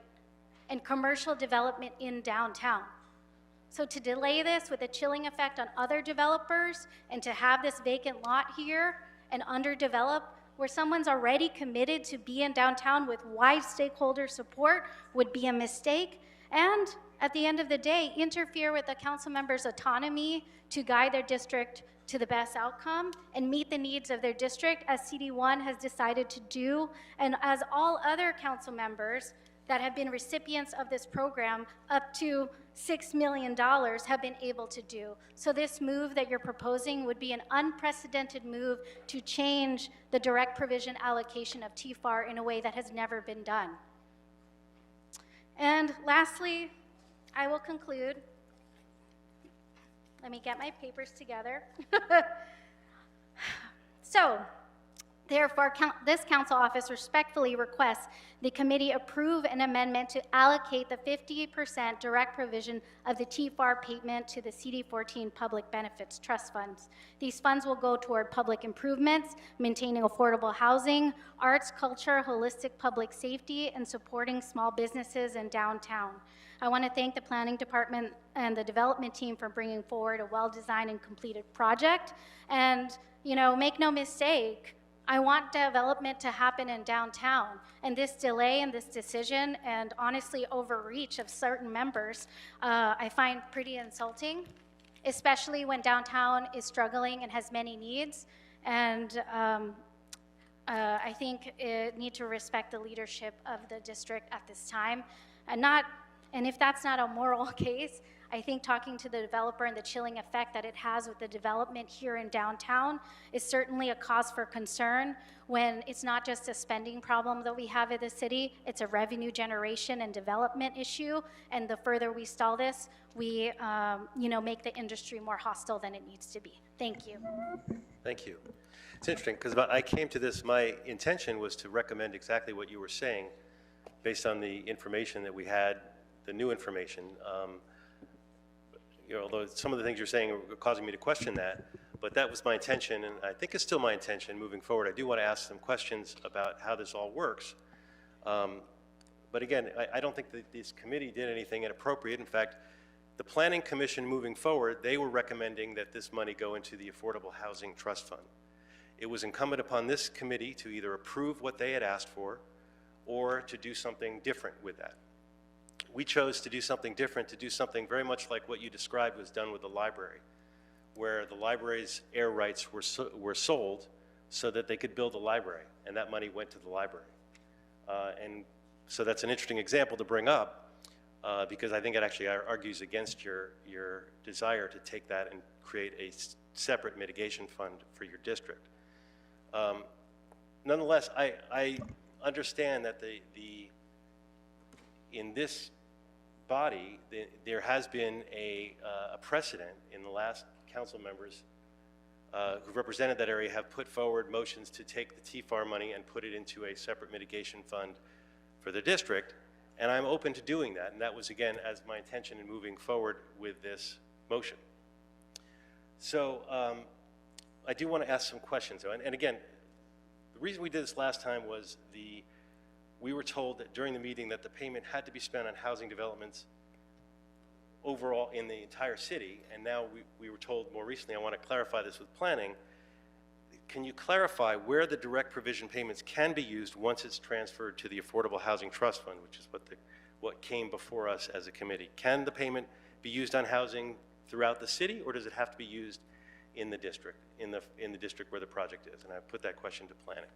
and commercial development in downtown. So to delay this with a chilling effect on other developers and to have this vacant lot here and underdeveloped where someone's already committed to be in downtown with wide stakeholder support would be a mistake, and at the end of the day, interfere with the council members' autonomy to guide their district to the best outcome and meet the needs of their district, as CD1 has decided to do, and as all other council members that have been recipients of this program up to $6 million have been able to do. So this move that you're proposing would be an unprecedented move to change the direct provision allocation of TFAR in a way that has never been done. And lastly, I will conclude. Let me get my papers together. So, therefore, this council office respectfully requests the committee approve an amendment to allocate the 50% direct provision of the TFAR payment to the CD14 Public Benefits Trust Funds. These funds will go toward public improvements, maintaining affordable housing, arts, culture, holistic public safety, and supporting small businesses in downtown. I want to thank the planning department and the development team for bringing forward a well-designed and completed project. And, you know, make no mistake, I want development to happen in downtown, and this delay in this decision and honestly overreach of certain members, I find pretty insulting, especially when downtown is struggling and has many needs. And I think it need to respect the leadership of the district at this time, and if that's not a moral case, I think talking to the developer and the chilling effect that it has with the development here in downtown is certainly a cause for concern when it's not just a spending problem that we have in the city, it's a revenue generation and development issue, and the further we stall this, we make the industry more hostile than it needs to be. Thank you. Thank you. It's interesting, because I came to this, my intention was to recommend exactly what you were saying based on the information that we had, the new information. Although some of the things you're saying are causing me to question that, but that was my intention, and I think it's still my intention moving forward. I do want to ask some questions about how this all works. But again, I don't think that this committee did anything inappropriate. In fact, the Planning Commission moving forward, they were recommending that this money go into the Affordable Housing Trust Fund. It was incumbent upon this committee to either approve what they had asked for or to do something different with that. We chose to do something different, to do something very much like what you described was done with the library, where the library's air rights were sold so that they could build a library, and that money went to the library. And so that's an interesting example to bring up, because I think it actually argues against your desire to take that and create a separate mitigation fund for your district. Nonetheless, I understand that in this body, there has been a precedent in the last council members who represented that area have put forward motions to take the TFAR money and put it into a separate mitigation fund for the district, and I'm open to doing that, and that was, again, as my intention in moving forward with this motion. So I do want to ask some questions, though, and again, the reason we did this last time was we were told that during the meeting that the payment had to be spent on housing developments overall in the entire city, and now we were told more recently, I want to clarify this with planning. Can you clarify where the direct provision payments can be used once it's transferred to the Affordable Housing Trust Fund, which is what came before us as a committee? Can the payment be used on housing throughout the city, or does it have to be used in the district, in the district where the project is? And I put that question to planning.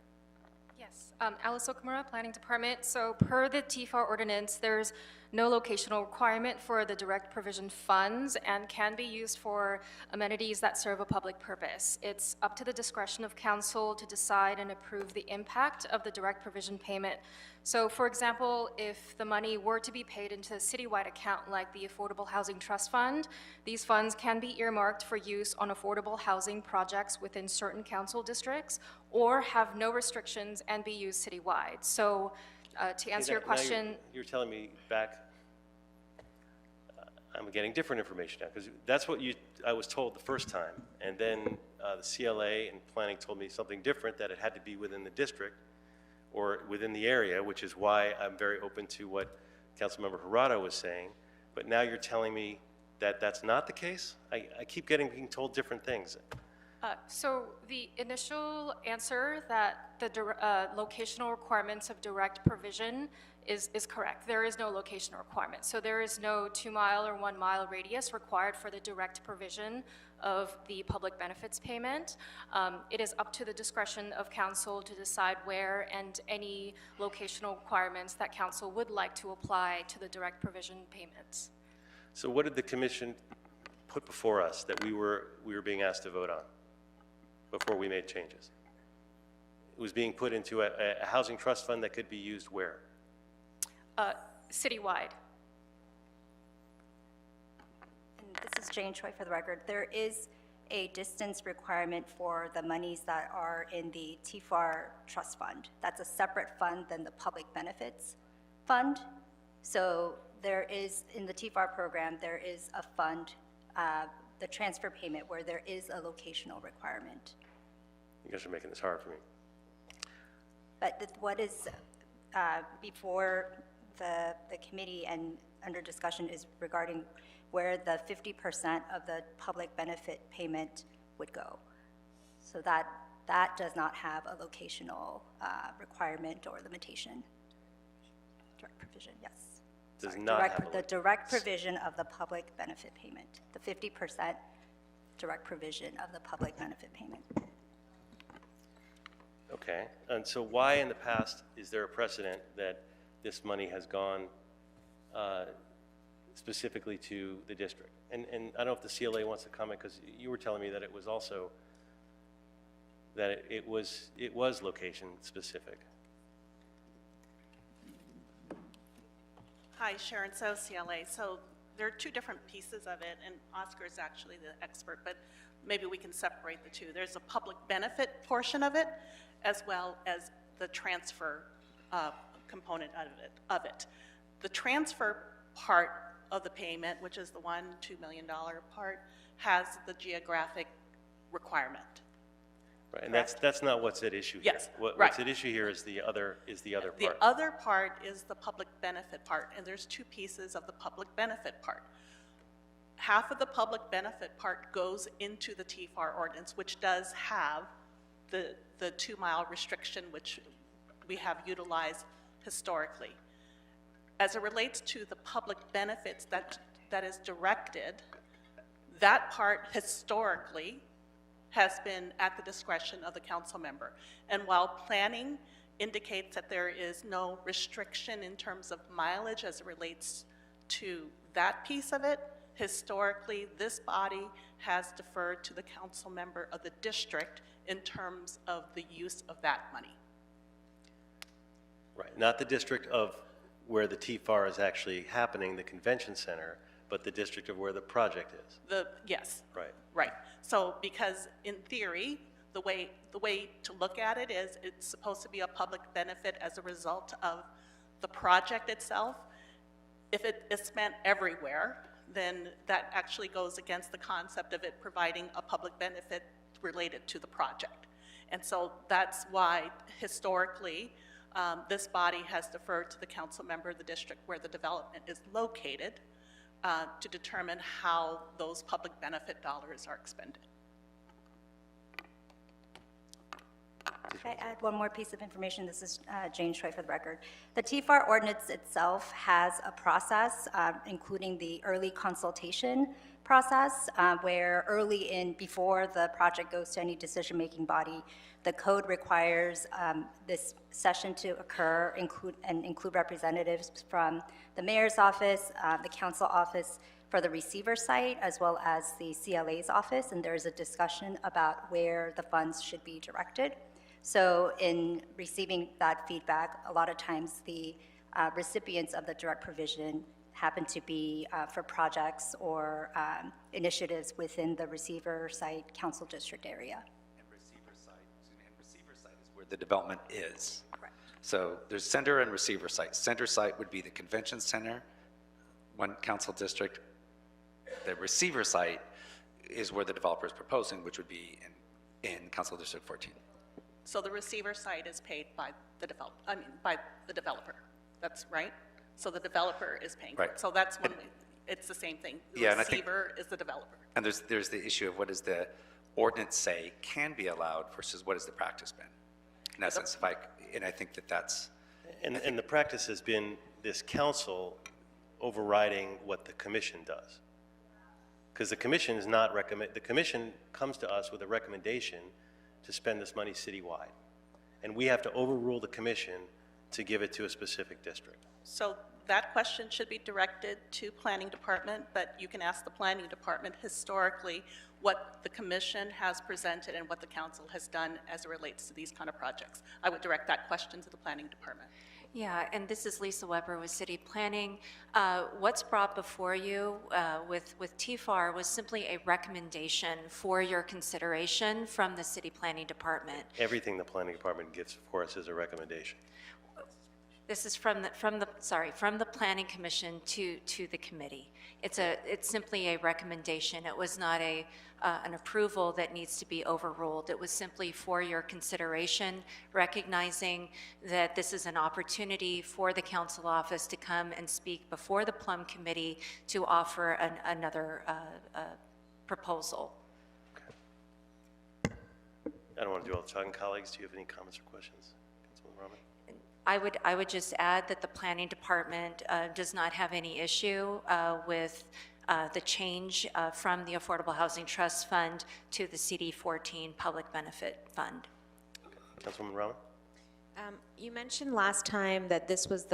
Yes, Alice Okamura, Planning Department. So per the TFAR ordinance, there's no locational requirement for the direct provision funds and can be used for amenities that serve a public purpose. It's up to the discretion of council to decide and approve the impact of the direct provision payment. So for example, if the money were to be paid into a citywide account like the Affordable Housing Trust Fund, these funds can be earmarked for use on affordable housing projects within certain council districts or have no restrictions and be used citywide. So to answer your Now question, you're telling me back, I'm getting different information now, because that's what I was told the first time, and then the CLA and planning told me something different, that it had to be within the district or within the area, which is why I'm very open to what Councilmember Harada was saying. But now you're telling me that that's not the case? I keep being told different things. so the initial answer that the locational requirements of direct provision is correct. There is no locational requirement. So there is no 2-mile or 1-mile radius required for the direct provision of the public benefits payment. It is up to the discretion of council to decide where and any locational requirements that council would like to apply to the direct provision payments. So what did the commission put before us that we were being asked to vote on before we made changes? It was being put into a housing trust fund that could be used where? Citywide. And this is Jane Choi for the record. There is a distance requirement for the monies that are in the TFAR trust fund. That's a separate fund than the public benefits fund. So there is, in the TFAR program, there is a fund, the transfer payment, where there is a locational requirement. You guys are making this hard for me. But what is before the committee and under discussion is regarding where the 50% of the public benefit payment would go. So that does not have a locational requirement or limitation. Direct provision, yes. Does Sorry, not have a the direct provision of the public benefit payment, the 50% direct provision of the public benefit payment. Okay, and so why in the past is there a precedent that this money has gone specifically to the district? And I don't know if the CLA wants to comment, because you were telling me that it was also, that it was location specific. Hi, Sharon So, CLA. So there are two different pieces of it, and Oscar is actually the expert, but maybe we can separate the two. There's a public benefit portion of it, as well as the transfer component of it. The transfer part of the payment, which is the $2 million part, has the geographic requirement. Right, and that's not what's at issue here. Yes, What's right. at issue here is the other part. The other part is the public benefit part, and there's two pieces of the public benefit part. Half of the public benefit part goes into the TFAR ordinance, which does have the 2-mile restriction, which we have utilized historically. As it relates to the public benefits that is directed, that part historically has been at the discretion of the council member. And while planning indicates that there is no restriction in terms of mileage as it relates to that piece of it, historically, this body has deferred to the council member of the district in terms of the use of that money. Right, not the district of where the TFAR is actually happening, the convention center, but the district of where the project is. Yes. Right. Right. So because in theory, the way to look at it is it's supposed to be a public benefit as a result of the project itself. If it is spent everywhere, then that actually goes against the concept of it providing a public benefit related to the project. And so that's why historically this body has deferred to the council member of the district where the development is located to determine how those public benefit dollars are expended. If I add one more piece of information, this is Jane Choi for the record. The TFAR ordinance itself has a process, including the early consultation process, where early in, before the project goes to any decision-making body, the code requires this session to occur, include representatives from the mayor's office, the council office for the receiver site, as well as the CLA's office, and there's a discussion about where the funds should be directed. So in receiving that feedback, a lot of times the recipients of the direct provision happen to be for projects or initiatives within the receiver site council district area. And receiver site is where the development is. Correct. So there's center and receiver site. Center site would be the convention center, one council district. The receiver site is where the developer is proposing, which would be in Council District 14. So the receiver site is paid by the developer. That's right? So the developer is paying for it. Right. So that's when it's the same thing. The Yeah, and I think- receiver is the developer. And there's the issue of what does the ordinance say can be allowed versus what has the practice been? In essence, and I think that's. And the practice has been this council overriding what the commission does. Because the commission is not the commission comes to us with a recommendation to spend this money citywide. And we have to overrule the commission to give it to a specific district. So that question should be directed to planning department, but you can ask the planning department historically what the commission has presented and what the council has done as it relates to these kind of projects. I would direct that question to the planning department. Yeah, and this is Lisa Weber with City Planning. What's brought before you with TFAR was simply a recommendation for your consideration from the City Planning Department. Everything the planning department gives for us is a recommendation. This is from the Planning Commission to the committee. It's simply a recommendation. It was not an approval that needs to be overruled. It was simply for your consideration, recognizing that this is an opportunity for the council office to come and speak before the Plum Committee to offer another proposal. I don't want to do all the talking. Colleagues, do you have any comments or questions? Councilwoman Rahman? I would just add that the planning department does not have any issue with the change from the Affordable Housing Trust Fund to the CD14 Public Benefit Fund. Councilwoman Rahman? You mentioned last time that this was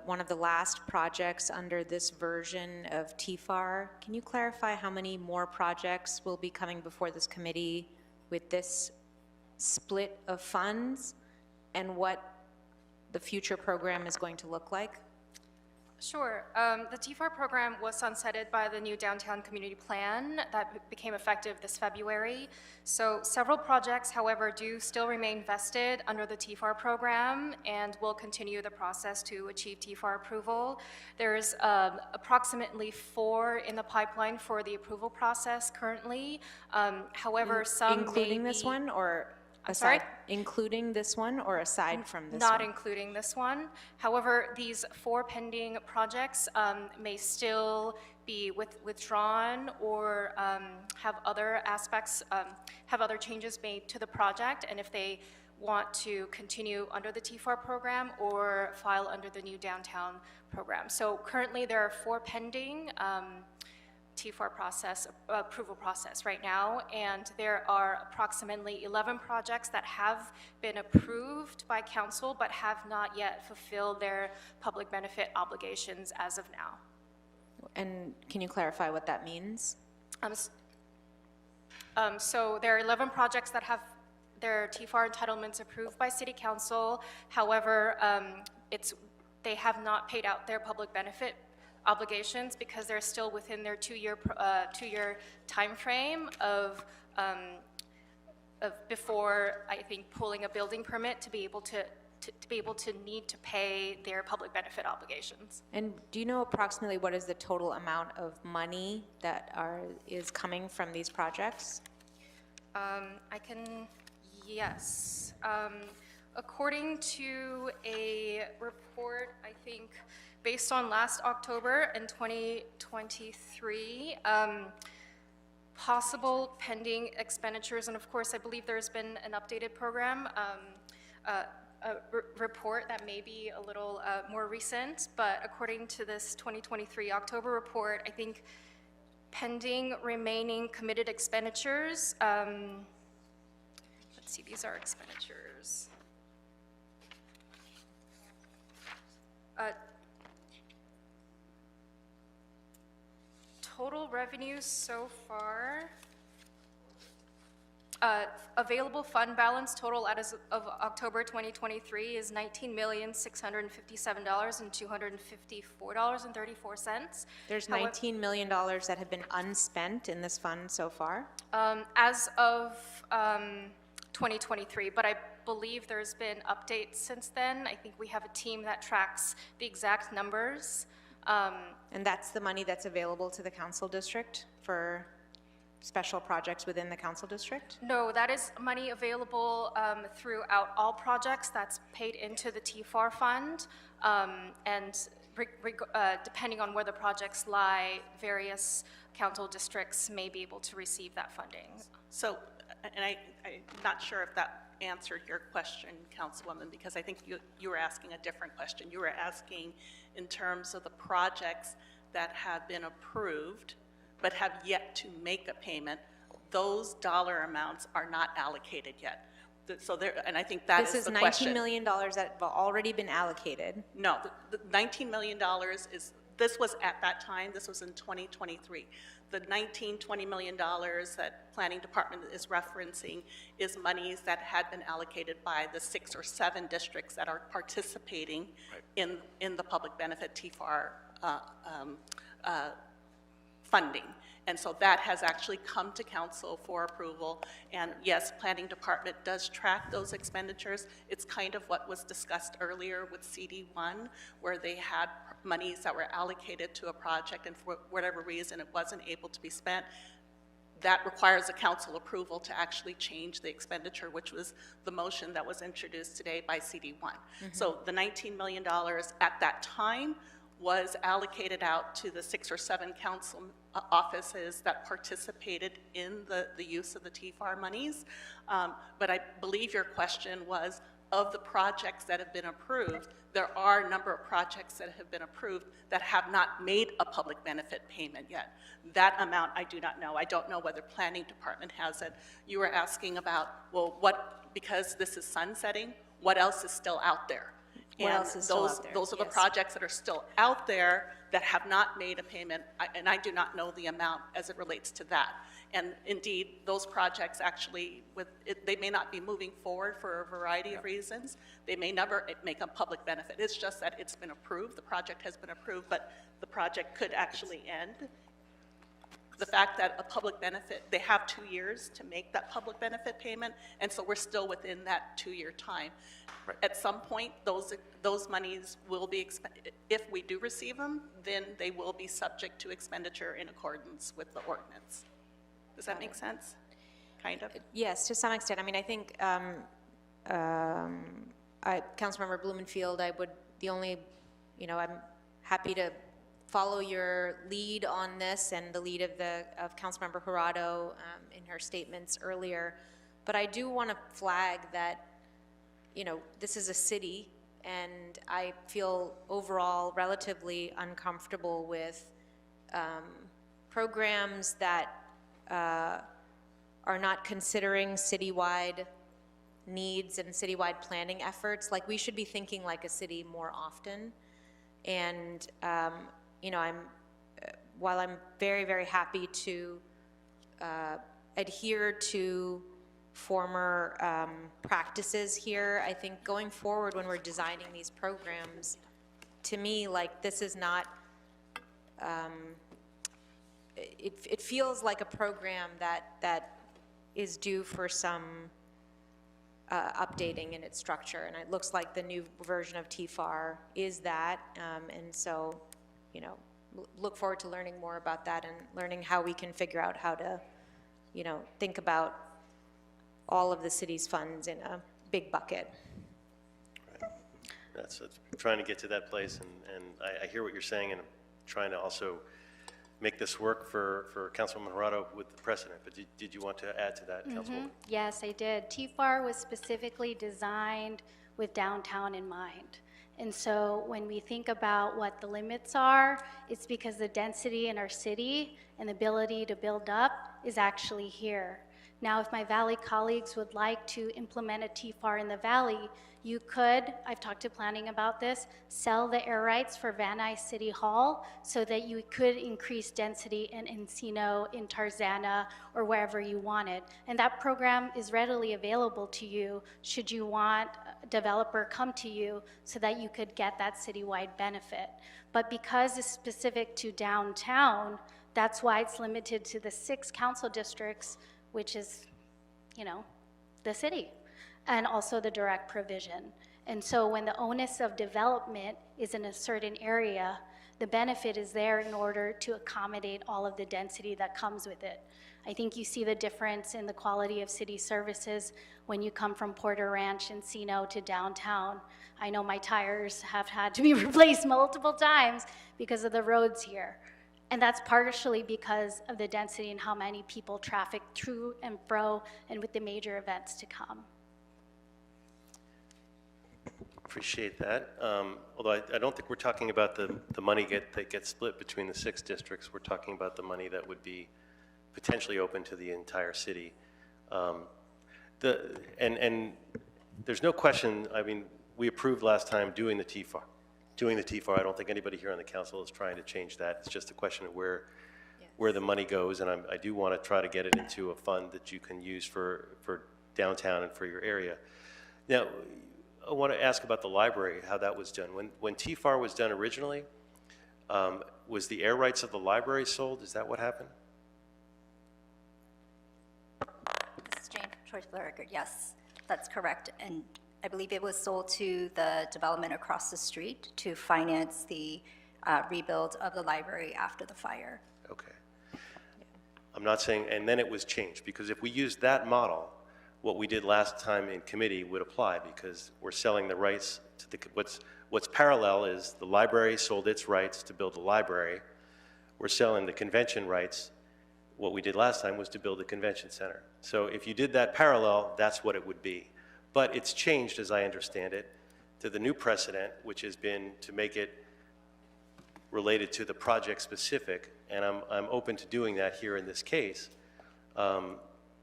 one of the last projects under this version of TFAR. Can you clarify how many more projects will be coming before this committee with this split of funds and what the future program is going to look like? Sure. The TFAR program was sunsetted by the new downtown community plan that became effective this February. So several projects, however, do still remain vested under the TFAR program and will continue the process to achieve TFAR approval. There's approximately 4 in the pipeline for the approval process currently. However, some including may this be- one or I'm aside? sorry? Including this one or aside from this Not one? including this one. However, these 4 pending projects may still be withdrawn or have other aspects, have other changes made to the project, and if they want to continue under the TFAR program or file under the new downtown program. So currently there are 4 pending TFAR process, approval process right now, and there are approximately 11 projects that have been approved by council but have not yet fulfilled their public benefit obligations as of now. And can you clarify what that means? So there are 11 projects that have their TFAR entitlements approved by City Council. However, they have not paid out their public benefit obligations because they're still within their two-year time frame of before, I think, pulling a building permit to be able to need to pay their public benefit obligations. And do you know approximately what is the total amount of money that is coming from these projects? Yes. According to a report, I think, based on last October in 2023, possible pending expenditures, and of course, I believe there's been an updated program, report that may be a little more recent, but according to this 2023 October report, I think pending remaining committed expenditures, let's see, these are expenditures. Total revenues so far, available fund balance total as of October 2023 is $19,657,254.34. There's $19 million that have been unspent in this fund so far? As of 2023, but I believe there's been updates since then. I think we have a team that tracks the exact numbers. And that's the money that's available to the council district for special projects within the council district? No, that is money available throughout all projects that's paid into the TFAR fund. And depending on where the projects lie, various council districts may be able to receive that funding. So, and I'm not sure if that answered your question, Councilwoman, because I think you were asking a different question. You were asking in terms of the projects that have been approved but have yet to make a payment, those dollar amounts are not allocated yet. So there, and I think that is the question. This is $19 million that have already been allocated. No, the $19 million is, this was at that time, this was in 2023. The $20 million that Planning Department is referencing is monies that had been allocated by the 6 or 7 districts that are participating in the public benefit TFAR funding. And so that has actually come to council for approval. And yes, Planning Department does track those expenditures. It's kind of what was discussed earlier with CD1, where they had monies that were allocated to a project and for whatever reason it wasn't able to be spent. That requires a council approval to actually change the expenditure, which was the motion that was introduced today by CD1. So the $19 million at that time was allocated out to the 6 or 7 council offices that participated in the use of the TFAR monies. But I believe your question was, of the projects that have been approved, there are a number of projects that have been approved that have not made a public benefit payment yet. That amount I do not know. I don't know whether Planning Department has it. You were asking about, well, what, because this is sunsetting, what else is still out there? What And else is still out there? those are the Yes. projects that are still out there that have not made a payment, and I do not know the amount as it relates to that. And indeed, those projects actually, they may not be moving forward for a variety of reasons. They may never make a public benefit. It's just that it's been approved, the project has been approved, but the project could actually end. The fact that a public benefit, they have 2 years to make that public benefit payment, and so we're still within that 2-year time. At some point, those monies will be, if we do receive them, then they will be subject to expenditure in accordance with the ordinance. Does that make sense? Kind of? Yes, to some extent. I mean, I think, Councilmember Blumenfield, I'm happy to follow your lead on this and the lead of Councilmember Jurado in her statements earlier. But I do want to flag that, this is a city, and I feel overall relatively uncomfortable with programs that are not considering citywide needs and citywide planning efforts. Like, we should be thinking like a city more often. And, while I'm very, very happy to adhere to former practices here, I think going forward when we're designing these programs, to me, like, this is not, it feels like a program that is due for some updating in its structure, and it looks like the new version of TFAR is that, and so, look forward to learning more about that and learning how we can figure out how to, think about all of the city's funds in a big bucket. That's trying to get to that place, and I hear what you're saying, and I'm trying to also make this work for Councilwoman Harado with the precedent, but did you want to add to that, Councilwoman? Yes, I did. TFAR was specifically designed with downtown in mind. And so when we think about what the limits are, it's because the density in our city and the ability to build up is actually here. Now, if my Valley colleagues would like to implement a TFAR in the Valley, you could, I've talked to planning about this, sell the air rights for Van Nuys City Hall so that you could increase density in Encino, in Tarzana, or wherever you wanted. And that program is readily available to you should you want a developer come to you so that you could get that citywide benefit. But because it's specific to downtown, that's why it's limited to the 6 council districts, which is, the city, and also the direct provision. And so when the onus of development is in a certain area, the benefit is there in order to accommodate all of the density that comes with it. I think you see the difference in the quality of city services when you come from Porter Ranch, Encino to downtown. I know my tires have had to be replaced multiple times because of the roads here. And that's partially because of the density and how many people traffic through and fro and with the major events to come. Appreciate that. Although I don't think we're talking about the money that gets split between the 6 districts. We're talking about the money that would be potentially open to the entire city. And there's no question, I mean, we approved last time doing the TFAR. I don't think anybody here on the council is trying to change that. It's just a question of where the money goes, and I do want to try to get it into a fund that you can use for downtown and for your area. Now, I want to ask about the library, how that was done. When TFAR was done originally, was the air rights of the library sold? Is that what happened? This is Jane Choi for the record. Yes, that's correct. And I believe it was sold to the development across the street to finance the rebuild of the library after the fire. Okay. I'm not saying, and then it was changed, because if we used that model, what we did last time in committee would apply, because we're selling the rights to the, what's parallel is the library sold its rights to build a library. We're selling the convention rights. What we did last time was to build a convention center. So if you did that parallel, that's what it would be. But it's changed, as I understand it, to the new precedent, which has been to make it related to the project specific, and I'm open to doing that here in this case,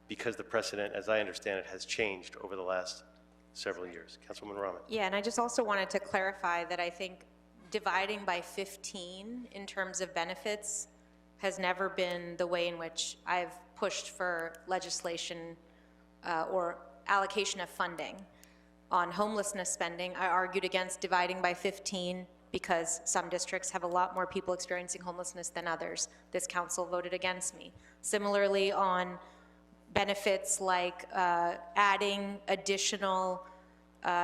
because the precedent, as I understand it, has changed over the last several years. Councilwoman Rahman. Yeah, and I just also wanted to clarify that I think dividing by 15 in terms of benefits has never been the way in which I've pushed for legislation or allocation of funding. On homelessness spending, I argued against dividing by 15 because some districts have a lot more people experiencing homelessness than others. This council voted against me. Similarly, on benefits like adding additional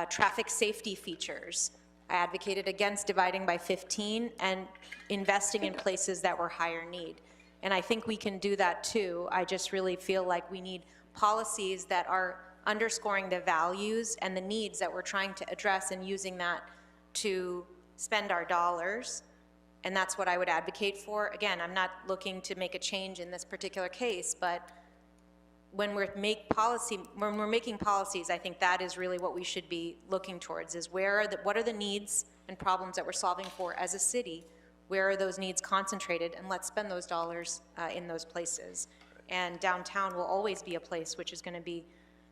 traffic safety features, I advocated against dividing by 15 and investing in places that were higher need. And I think we can do that too. I just really feel like we need policies that are underscoring the values and the needs that we're trying to address and using that to spend our dollars. And that's what I would advocate for. Again, I'm not looking to make a change in this particular case, but when we're making policies, I think that is really what we should be looking towards, is what are the needs and problems that we're solving for as a city? Where are those needs concentrated? And let's spend those dollars in those places. And downtown will always be a place which is going to be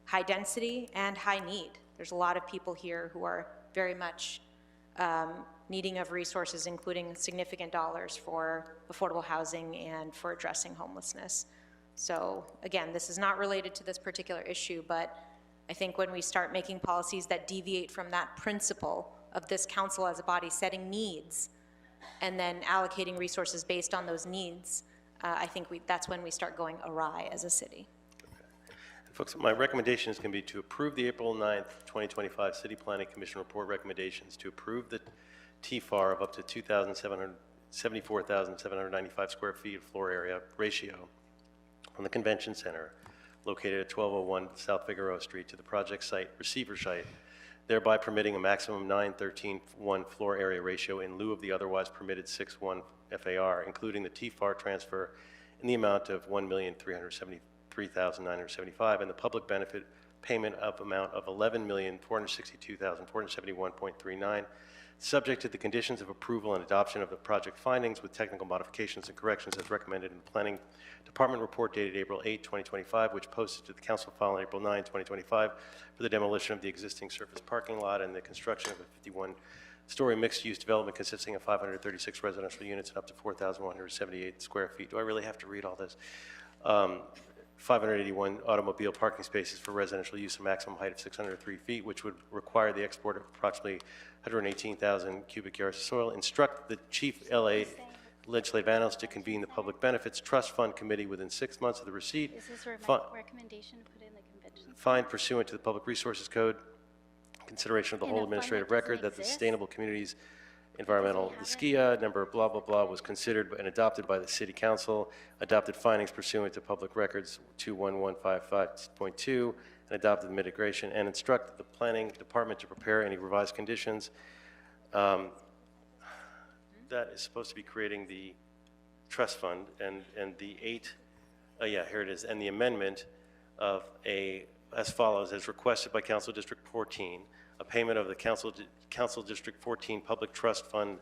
high density and high need. There's a lot of people here who are very much needing of resources, including significant dollars for affordable housing and for addressing homelessness. So again, this is not related to this particular issue, but I think when we start making policies that deviate from that principle of this council as a body setting needs and then allocating resources based on those needs, I think that's when we start going awry as a city. Folks, my recommendation is going to be to approve the April 9th, 2025 City Planning Commission report recommendations to approve the TFAR of up to 74,795 square feet of floor area ratio from the convention center located at 1201 South Figueroa Street to the project site receiver site, thereby permitting a maximum 913:1 floor area ratio in lieu of the otherwise permitted 6:1 FAR, including the TFAR transfer in the amount of $1,373,975 and the public benefit payment of amount of $11,462,471.39, subject to the conditions of approval and adoption of the project findings with technical modifications and corrections as recommended in the Planning Department report dated April 8, 2025, which posted to the council file on April 9, 2025, for the demolition of the existing surface parking lot and the construction of a 51-story mixed-use development consisting of 536 residential units and up to 4,178 square feet. Do I really have to read all this? 581 automobile parking spaces for residential use, a maximum height of 603 feet, which would require the export of approximately 118,000 cubic yards of soil. Instruct the chief LA legislative analyst to convene the Public Benefits Trust Fund Committee within 6 months of the receipt. Is this a recommendation to put in the convention? Find pursuant to the Public Resources Code, consideration of the In whole a fund that administrative doesn't record that the exist? Sustainable Communities Environmental, the SKIA, number blah, blah, blah, was considered and adopted by the City Council, adopted findings pursuant to Public Records 21155.2, and adopted mitigation, and instruct the Planning Department to prepare any revised conditions. That is supposed to be creating the trust fund, and the here it is, and the amendment of as follows, as requested by Council District 14, a payment of the Council District 14 Public Trust Fund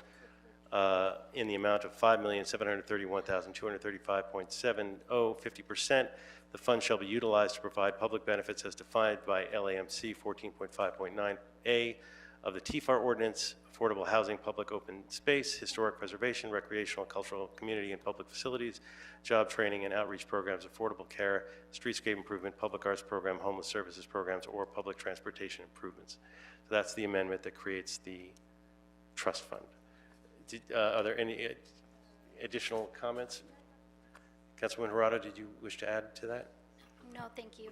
in the amount of $5,731,235.70, 50%. The fund shall be utilized to provide public benefits as defined by LAMC 14.5.9A of the TFAR ordinance, affordable housing, public open space, historic preservation, recreational, cultural, community, and public facilities, job training and outreach programs, affordable care, streetscape improvement, public arts program, homeless services programs, or public transportation improvements. So that's the amendment that creates the trust fund. Are there any additional comments? Councilwoman Harada, did you wish to add to that? No, thank you.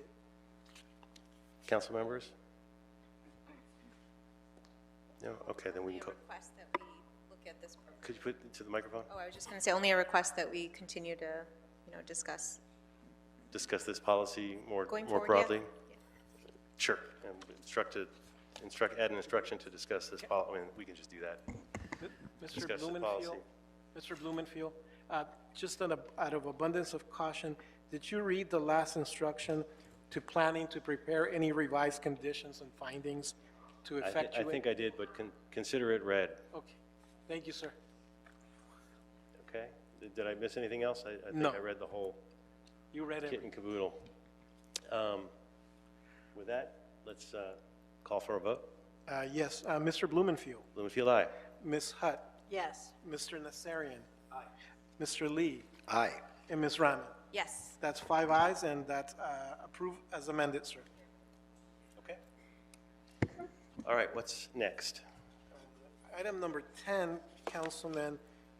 Council members? No? Okay, then we can go. Request that we look at this program. Could you put it to the microphone? Oh, I was just going to say, only a request that we continue to, discuss. Discuss this policy more Going forward, broadly? yeah. Sure, and add an instruction to discuss this policy. I mean, we can just do that. Mr. Discuss the Blumenfield, policy. Mr. Blumenfield, just out of abundance of caution, did you read the last instruction to planning to prepare any revised conditions and findings to effectuate? I think I did, but consider it read. Okay, thank you, sir. Okay? Did I miss anything else? I No. think I read the whole You read kit it. and caboodle. With that, let's call for a vote. Yes, Mr. Blumenfield, Blumenfield, aye. Ms. Hutt, Yes. Mr. Nassarian. Aye. Mr. Lee, Aye. and Ms. Rahman. Yes. That's 5 ayes, and that's approved as amended, sir. Okay? All right, what's next? Item number 10, Councilman,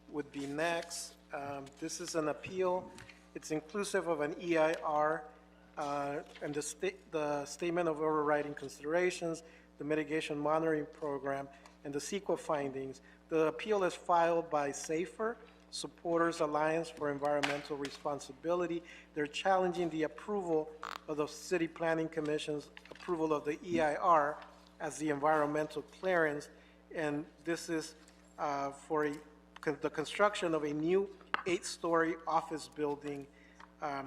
would be next. This is an appeal. It's inclusive of an EIR and the statement of overriding considerations, the mitigation monitoring program, and the CEQA findings. The appeal is filed by SAFER, Supporters Alliance for Environmental Responsibility. They're challenging the approval of the City Planning Commission's approval of the EIR as the environmental clearance, and this is for the construction of a new 8-story office building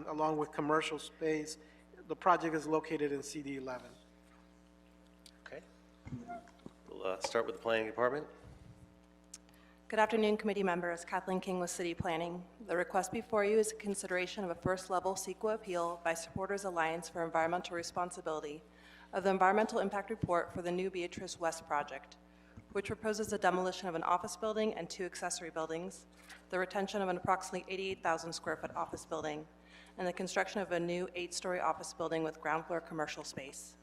along with commercial space. The project is located in CD 11. Okay. We'll start with the Planning Department. Good afternoon, committee members. Kathleen King with City Planning. The request before you is a consideration of a first-level CEQA appeal by Supporters Alliance for Environmental Responsibility of the Environmental Impact Report for the new Beatrice West project, which proposes the demolition of an office building and 2 accessory buildings, the retention of an approximately 88,000 square foot office building, and the construction of a new 8-story office building with ground floor commercial space.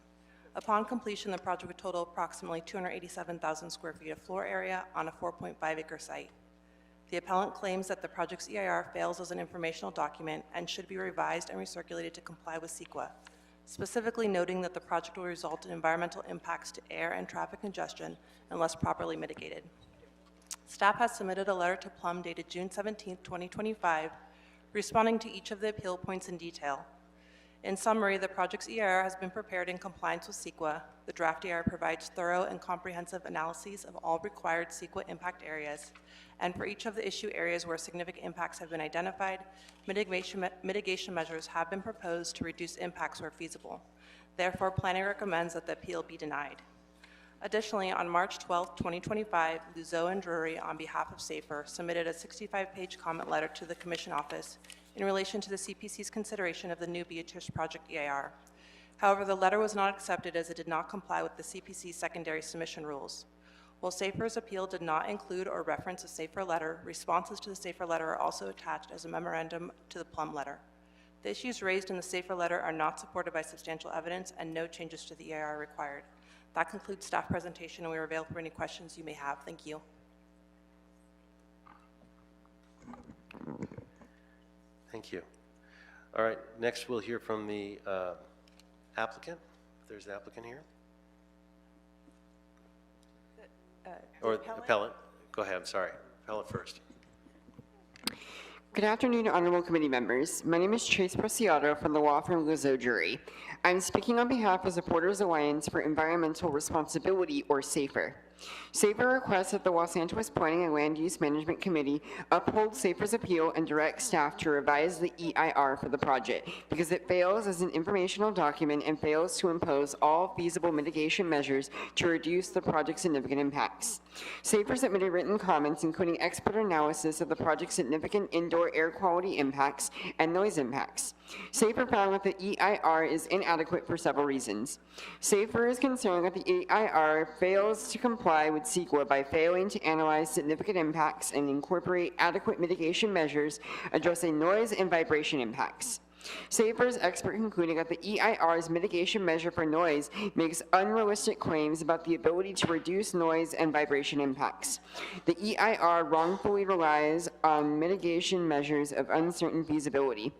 Upon completion, the project would total approximately 287,000 square feet of floor area on a 4.5-acre site. The appellant claims that the project's EIR fails as an informational document and should be revised and recirculated to comply with CEQA, specifically noting that the project will result in environmental impacts to air and traffic congestion unless properly mitigated. Staff has submitted a letter to Plum dated June 17, 2025, responding to each of the appeal points in detail. In summary, the project's EIR has been prepared in compliance with CEQA. The draft EIR provides thorough and comprehensive analyses of all required CEQA impact areas, and for each of the issue areas where significant impacts have been identified, mitigation measures have been proposed to reduce impacts where feasible. Therefore, planning recommends that the appeal be denied. Additionally, on March 12, 2025, Luzo and Drury, on behalf of SAFER, submitted a 65-page comment letter to the Commission office in relation to the CPC's consideration of the new Beatrice Project EIR. However, the letter was not accepted as it did not comply with the CPC's secondary submission rules. While SAFER's appeal did not include or reference a SAFER letter, responses to the SAFER letter are also attached as a memorandum to the Plum letter. The issues raised in the SAFER letter are not supported by substantial evidence, and no changes to the EIR are required. That concludes staff presentation, and we are available for any questions you may have. Thank you. Thank you. All right, next we'll hear from the applicant, if there's an applicant here. Or appellant. Go ahead, I'm sorry. Appellant first. Good afternoon, honorable committee members. My name is Trace Preciado from the law firm Luzo Drury. I'm speaking on behalf of Supporters Alliance for Environmental Responsibility, or SAFER. SAFER requests that the Los Angeles Planning and Land Use Management Committee uphold SAFER's appeal and direct staff to revise the EIR for the project because it fails as an informational document and fails to impose all feasible mitigation measures to reduce the project's significant impacts. SAFER submitted written comments including expert analysis of the project's significant indoor air quality impacts and noise impacts. SAFER found that the EIR is inadequate for several reasons. SAFER is concerned that the EIR fails to comply with CEQA by failing to analyze significant impacts and incorporate adequate mitigation measures addressing noise and vibration impacts. SAFER's expert concluded that the EIR's mitigation measure for noise makes unrealistic claims about the ability to reduce noise and vibration impacts. The EIR wrongfully relies on mitigation measures of uncertain feasibility.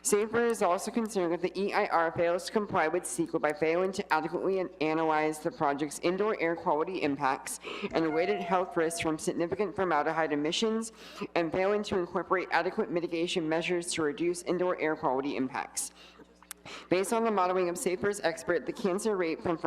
SAFER is also concerned that the EIR fails to comply with CEQA by failing to adequately analyze the project's indoor air quality impacts and related health risks from significant formaldehyde emissions, and failing to incorporate adequate mitigation measures to reduce indoor air quality impacts. Based on the modeling of SAFER's expert, the cancer rate from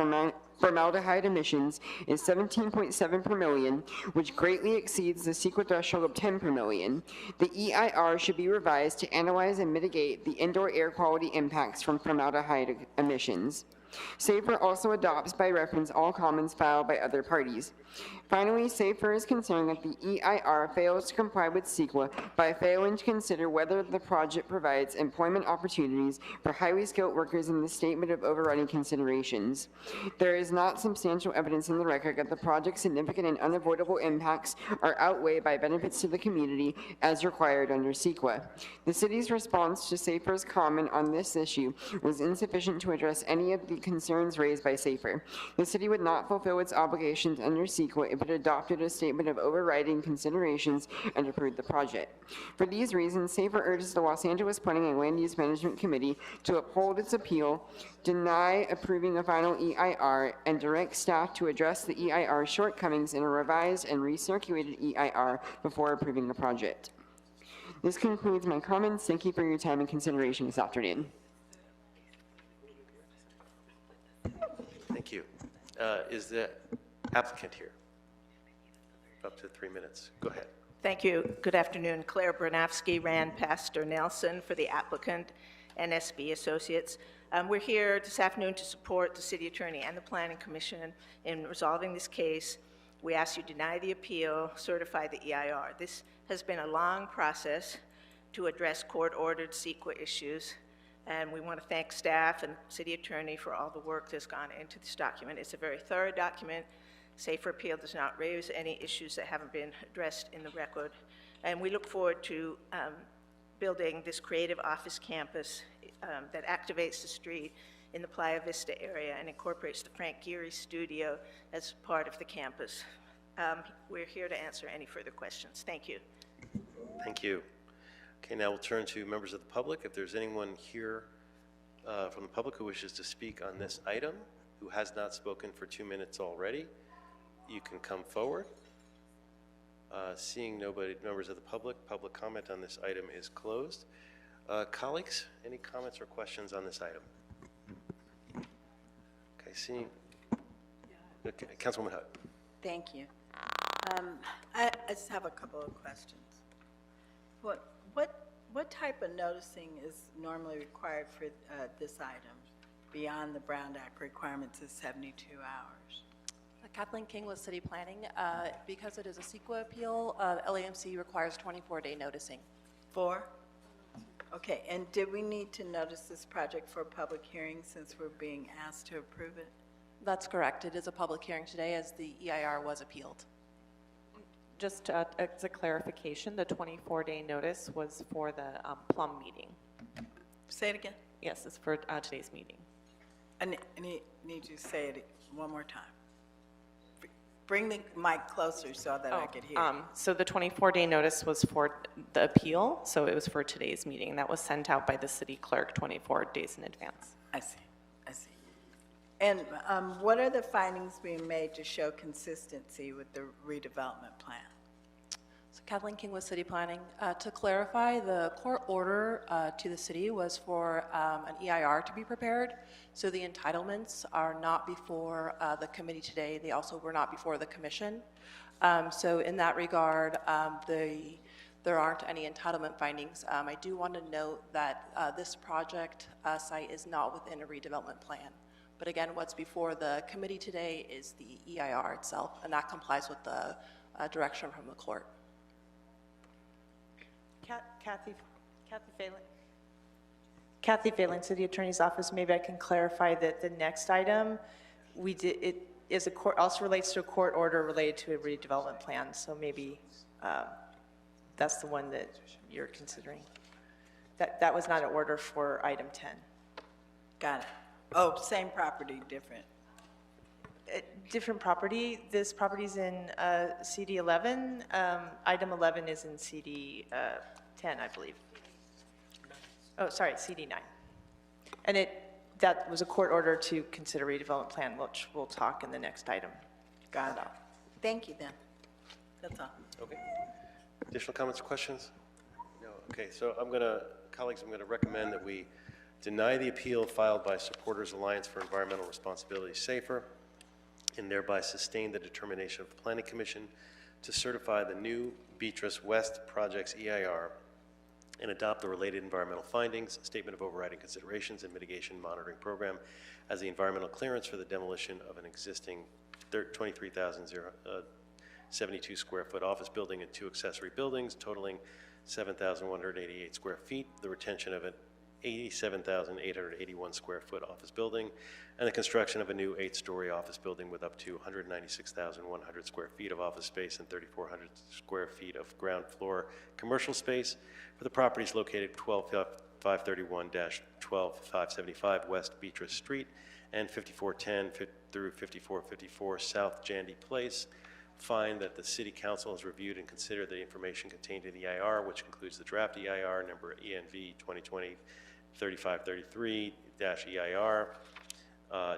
formaldehyde emissions is 17.7 per million, which greatly exceeds the CEQA threshold of 10 per million. The EIR should be revised to analyze and mitigate the indoor air quality impacts from formaldehyde emissions. SAFER also adopts by reference all comments filed by other parties. Finally, SAFER is concerned that the EIR fails to comply with CEQA by failing to consider whether the project provides employment opportunities for highly skilled workers in the statement of overriding considerations. There is not substantial evidence in the record that the project's significant and unavoidable impacts are outweighed by benefits to the community as required under CEQA. The city's response to SAFER's comment on this issue was insufficient to address any of the concerns raised by SAFER. The city would not fulfill its obligations under CEQA if it adopted a statement of overriding considerations and approved the project. For these reasons, SAFER urges the Los Angeles Planning and Land Use Management Committee to uphold its appeal, deny approving a final EIR, and direct staff to address the EIR's shortcomings in a revised and recirculated EIR before approving the project. This concludes my comments. Thank you for your time and consideration this afternoon. Thank you. Is the applicant here? Up to 3 minutes. Go ahead. Thank you. Good afternoon. Claire Branafsky, Rand Pastor Nelson for the applicant, NSB Associates. We're here this afternoon to support the City Attorney and the Planning Commission in resolving this case. We ask you deny the appeal, certify the EIR. This has been a long process to address court-ordered CEQA issues, and we want to thank staff and City Attorney for all the work that's gone into this document. It's a very thorough document. SAFER appeal does not raise any issues that haven't been addressed in the record. And we look forward to building this creative office campus that activates the street in the Playa Vista area and incorporates the Frank Gehry studio as part of the campus. We're here to answer any further questions. Thank you. Thank you. Okay, now we'll turn to members of the public. If there's anyone here from the public who wishes to speak on this item, who has not spoken for 2 minutes already, you can come forward. Seeing nobody, members of the public comment on this item is closed. Colleagues, any comments or questions on this item? Okay, seeing, okay, Councilwoman Hutt. Thank you. I just have a couple of questions. What type of noticing is normally required for this item beyond the Brown Act requirements of 72 hours? Kathleen King with City Planning. Because it is a CEQA appeal, LAMC requires 24-day noticing. Okay, and did we need to notice this project for a public hearing since we're being asked to approve it? That's correct. It is a public hearing today as the EIR was appealed. Just as a clarification, the 24-day notice was for the Plum meeting. Say it again. Yes, it's for today's meeting. I need you to say it one more time. Bring the mic closer so that I could hear. So the 24-day notice was for the appeal, so it was for today's meeting. That was sent out by the city clerk 24 days in advance. I see. And what are the findings being made to show consistency with the redevelopment plan? So Kathleen King with City Planning. To clarify, the court order to the city was for an EIR to be prepared. So the entitlements are not before the committee today. They also were not before the commission. So in that regard, there aren't any entitlement findings. I do want to note that this project site is not within a redevelopment plan. But again, what's before the committee today is the EIR itself, and that complies with the direction from the court. Kathy Phelan, City Attorney's Office. Maybe I can clarify that the next item, it is a court, also relates to a court order related to a redevelopment plan. So maybe that's the one that you're considering. That was not an order for item 10. Got it. Oh, same property, different. Different property. This property's in CD 11. Item 11 is in CD 10, I believe. Oh, sorry, CD 9. And that was a court order to consider redevelopment plan, which we'll talk in the next item. Got it. Thank you then. That's all. Okay. Additional comments or questions? No. Okay, so colleagues, I'm going to recommend that we deny the appeal filed by Supporters Alliance for Environmental Responsibility SAFER, and thereby sustain the determination of the Planning Commission to certify the new Beatrice West Project's EIR and adopt the related environmental findings, statement of overriding considerations, and mitigation monitoring program as the environmental clearance for the demolition of an existing 23,072 square foot office building and 2 accessory buildings totaling 7,188 square feet, the retention of an 87,881 square foot office building, and the construction of a new 8-story office building with up to 196,100 square feet of office space and 3,400 square feet of ground floor commercial space for the properties located 12531-12575 West Beatrice Street and 5410 through 5454 South Jandy Place. Find that the City Council has reviewed and considered the information contained in the EIR, which includes the draft EIR number ENV 2020-3533-EIR,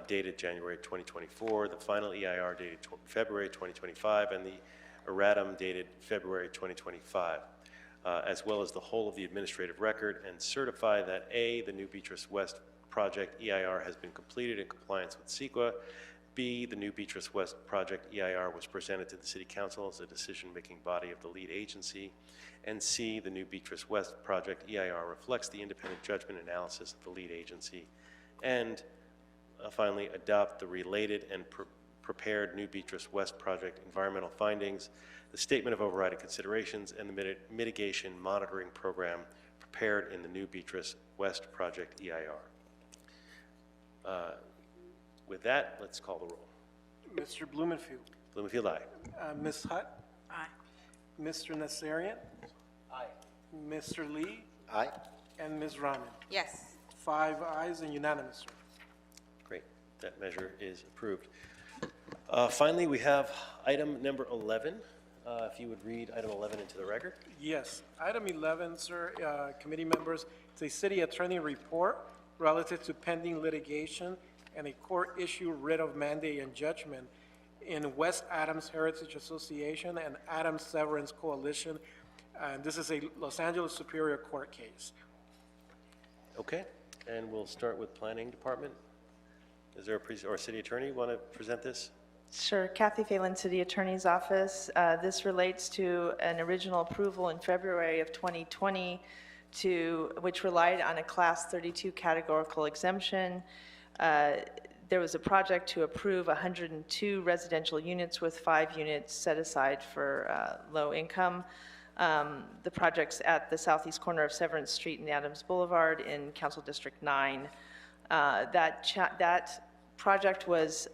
dated January 2024, the final EIR dated February 2025, and the erratum dated February 2025, as well as the whole of the administrative record, and certify that A, the new Beatrice West Project EIR has been completed in compliance with CEQA, B, the new Beatrice West Project EIR was presented to the City Council as a decision-making body of the lead agency, and C, the new Beatrice West Project EIR reflects the independent judgment analysis of the lead agency, and finally, adopt the related and prepared new Beatrice West Project environmental findings, the statement of overriding considerations, and the mitigation monitoring program prepared in the new Beatrice West Project EIR. With that, let's call the roll. Mr. Blumenfield. Blumenfield, aye. Ms. Hutt. Aye. Mr. Nassarian. Aye. Mr. Lee. Aye. And Ms. Rahman. Yes. 5 ayes and unanimous, sir. Great, that measure is approved. Finally, we have item number 11. If you would read item 11 into the record. Yes. Item 11, sir, committee members, it's a city attorney report relative to pending litigation and a court-issued writ of mandate and judgment in West Adams Heritage Association and Adams Severance Coalition. And this is a Los Angeles Superior Court case. Okay, and we'll start with Planning Department. Is there or City Attorney want to present this? Sure. Kathy Phelan, City Attorney's Office. This relates to an original approval in February of 2020 which relied on a Class 32 categorical exemption. There was a project to approve 102 residential units with 5 units set aside for low income. The project's at the southeast corner of Severance Street and Adams Boulevard in Council District 9. That project was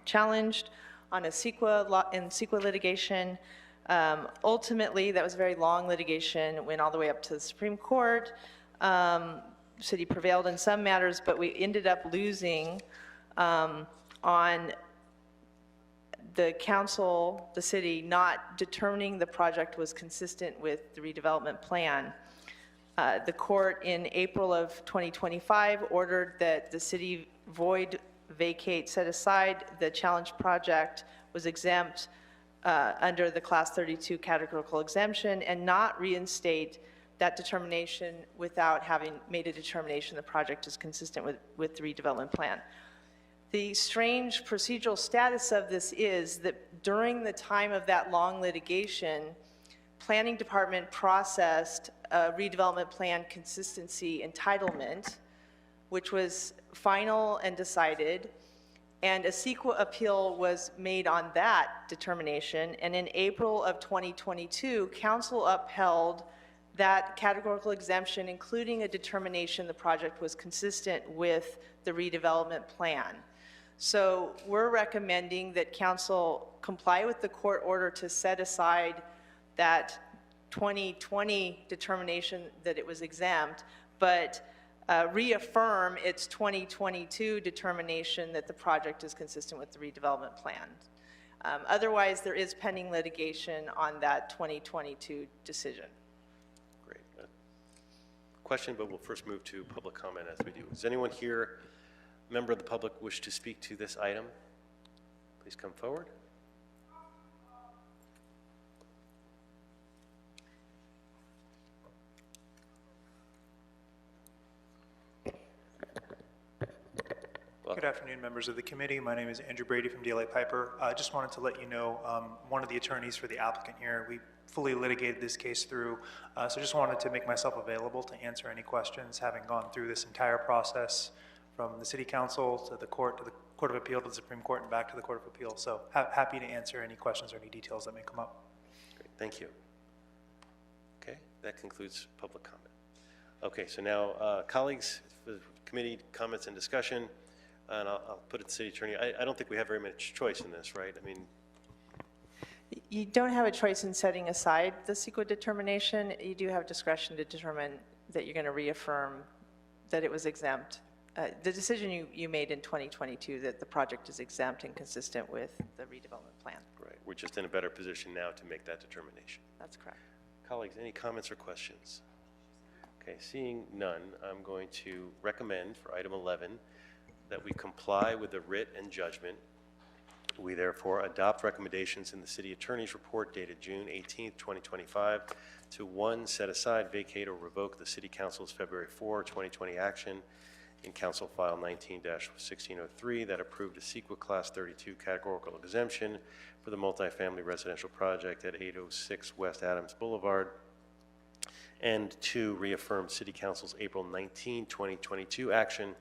challenged on a CEQA litigation. Ultimately, that was a very long litigation, went all the way up to the Supreme Court. City prevailed in some matters, but we ended up losing on the council, the city, not determining the project was consistent with the redevelopment plan. The court in April of 2025 ordered that the city void, vacate, set aside the challenged project was exempt under the Class 32 categorical exemption and not reinstate that determination without having made a determination the project is consistent with the redevelopment plan. The strange procedural status of this is that during the time of that long litigation, Planning Department processed a redevelopment plan consistency entitlement, which was final and decided, and a CEQA appeal was made on that determination. And in April of 2022, council upheld that categorical exemption, including a determination the project was consistent with the redevelopment plan. So we're recommending that council comply with the court order to set aside that 2020 determination that it was exempt, but reaffirm its 2022 determination that the project is consistent with the redevelopment plan. Otherwise, there is pending litigation on that 2022 decision. Great. Question, but we'll first move to public comment as we do. Does anyone here, member of the public, wish to speak to this item? Please come forward. Good afternoon, members of the committee. My name is Andrew Brady from DLA Piper. I just wanted to let you know, one of the attorneys for the applicant here, we fully litigated this case through, so just wanted to make myself available to answer any questions, having gone through this entire process from the City Council to the Court of Appeal to the Supreme Court and back to the Court of Appeal. So happy to answer any questions or any details that may come up. Great, thank you. Okay, that concludes public comment. Okay, so now, colleagues, the committee comments and discussion. And I'll put it to the city attorney. I don't think we have very much choice in this, right? I mean, You don't have a choice in setting aside the CEQA determination. You do have discretion to determine that you're going to reaffirm that it was exempt. The decision you made in 2022 that the project is exempt and consistent with the redevelopment plan. right, we're just in a better position now to make that determination. That's correct. Colleagues, any comments or questions? Okay, seeing none, I'm going to recommend for item 11 that we comply with the writ and judgment. We therefore adopt recommendations in the city attorney's report dated June 18th, 2025 to 1, set aside, vacate, or revoke the city council's February 4, 2020 action in council file 19-1603 that approved a CEQA class 32 categorical exemption for the multifamily residential project at 806 West Adams Boulevard, and 2, reaffirm city council's April 19, 2022 action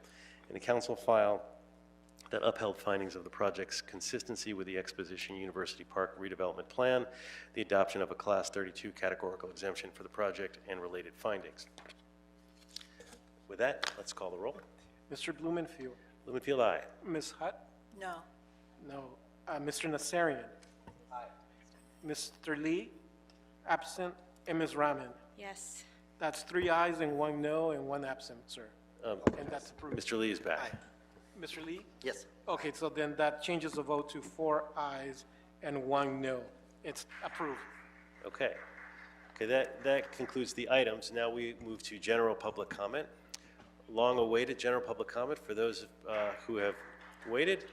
in the council file that upheld findings of the project's consistency with the Exposition University Park redevelopment plan, the adoption of a Class 32 categorical exemption for the project, and related findings. With that, let's call the roll. Mr. Blumenfield. Blumenfield, aye. Ms. Hutt? No. No. Mr. Nassarian? Aye. Mr. Lee? Absent. And Ms. Rahman? Yes. That's 3 ayes and 1 no and 1 absent, sir. And that's approved. Mr. Lee is back. Mr. Lee? Yes. Okay, so then that changes the vote to 4 ayes and 1 no. It's approved. Okay. Okay, that concludes the items. Now we move to general public comment. Long-awaited general public comment. For those who have waited,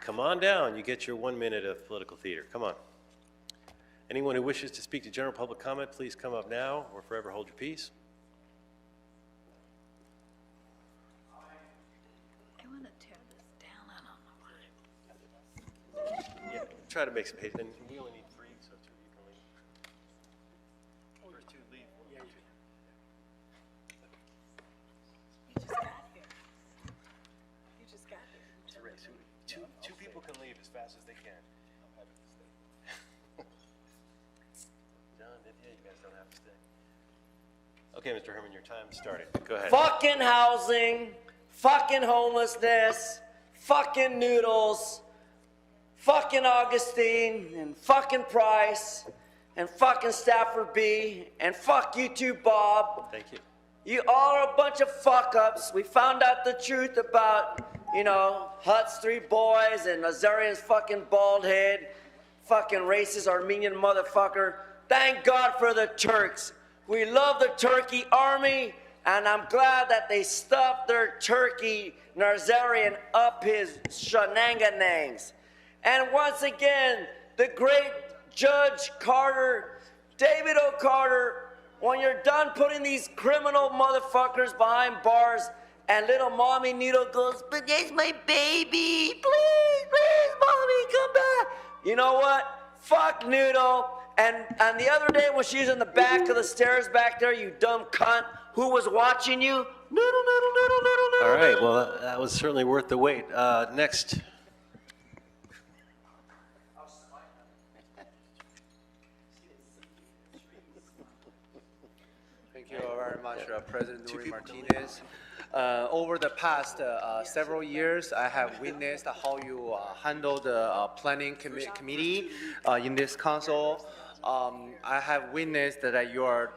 come on down. You get your 1 minute of political theater. Come on. Anyone who wishes to speak to general public comment, please come up now or forever hold your peace. try to make some haste, and we only need 3, so 2 you can leave. First 2 leave. You just got here. It's a race. Two people can leave as fast as they can. John, yeah, you guys don't have to stay. Okay, Mr. Herman, your time started. Go ahead. Fucking housing, fucking homelessness, fucking Noodles, fucking Augustine, and fucking Price, and fucking Stafford B, and fuck you too, Bob. Thank you. You all are a bunch of fuck-ups. We found out the truth about, Hut's 3 boys and Azarian's fucking bald head, fucking racist Armenian motherfucker. Thank God for the Turks. We love the Turkey army, and I'm glad that they stuffed their turkey Nazarian up his shenanigans. And once again, the great Judge Carter, David O. Carter, when you're done putting these criminal motherfuckers behind bars, and little mommy Noodle goes, but that's my baby, please, mommy, come back. You know what? Fuck Noodle. And the other day when she was in the back of the stairs back there, you dumb cunt, who was watching you? Noodle. All right, well, that was certainly worth the wait. Next. Thank you very much, President Nuri Martinez. Over the past several years, I have witnessed how you handle the planning committee in this council. I have witnessed that you are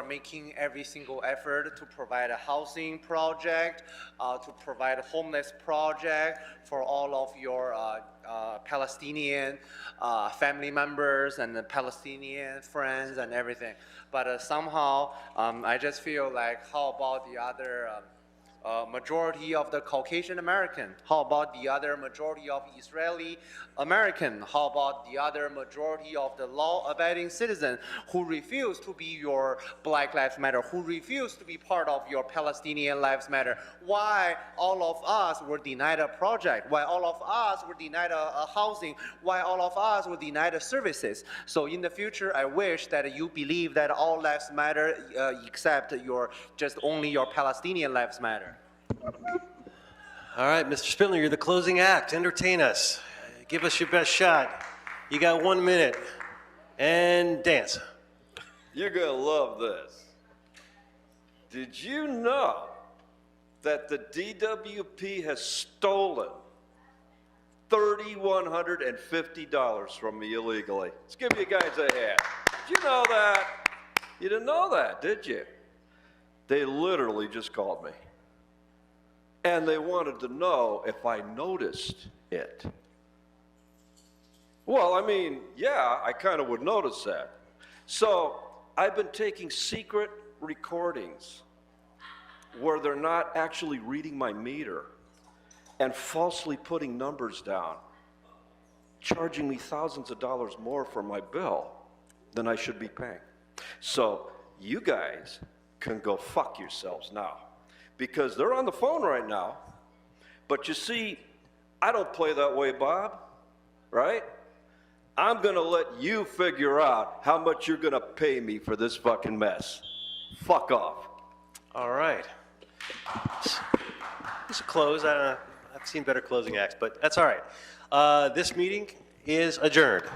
making every single effort to provide a housing project, to provide a homeless project for all of your Palestinian family members and the Palestinian friends and everything. But somehow, I just feel like, how about the other majority of the Caucasian American? How about the other majority of Israeli American? How about the other majority of the law-abiding citizens who refuse to be your Black Lives Matter, who refuse to be part of your Palestinian Lives Matter? Why all of us were denied a project? Why all of us were denied a housing? Why all of us were denied services? So in the future, I wish that you believe that all lives matter except only your Palestinian lives matter. All right, Mr. Spindler, you're the closing act. Entertain us. Give us your best shot. You got 1 minute. And dance. You're gonna love this. Did you know that the DWP has stolen $3,150 from me illegally? Let's give you guys a hand. Did you know that? You didn't know that, did you? They literally just called me. And they wanted to know if I noticed it. Well, I mean, yeah, I kind of would notice that. So I've been taking secret recordings where they're not actually reading my meter and falsely putting numbers down, charging me thousands of dollars more for my bill than I should be paying. So you guys can go fuck yourselves now, because they're on the phone right now. But you see, I don't play that way, Bob, right? I'm gonna let you figure out how much you're gonna pay me for this fucking mess. Fuck off. All right. This is a close. I don't know. I've seen better closing acts, but that's all right. This meeting is adjourned.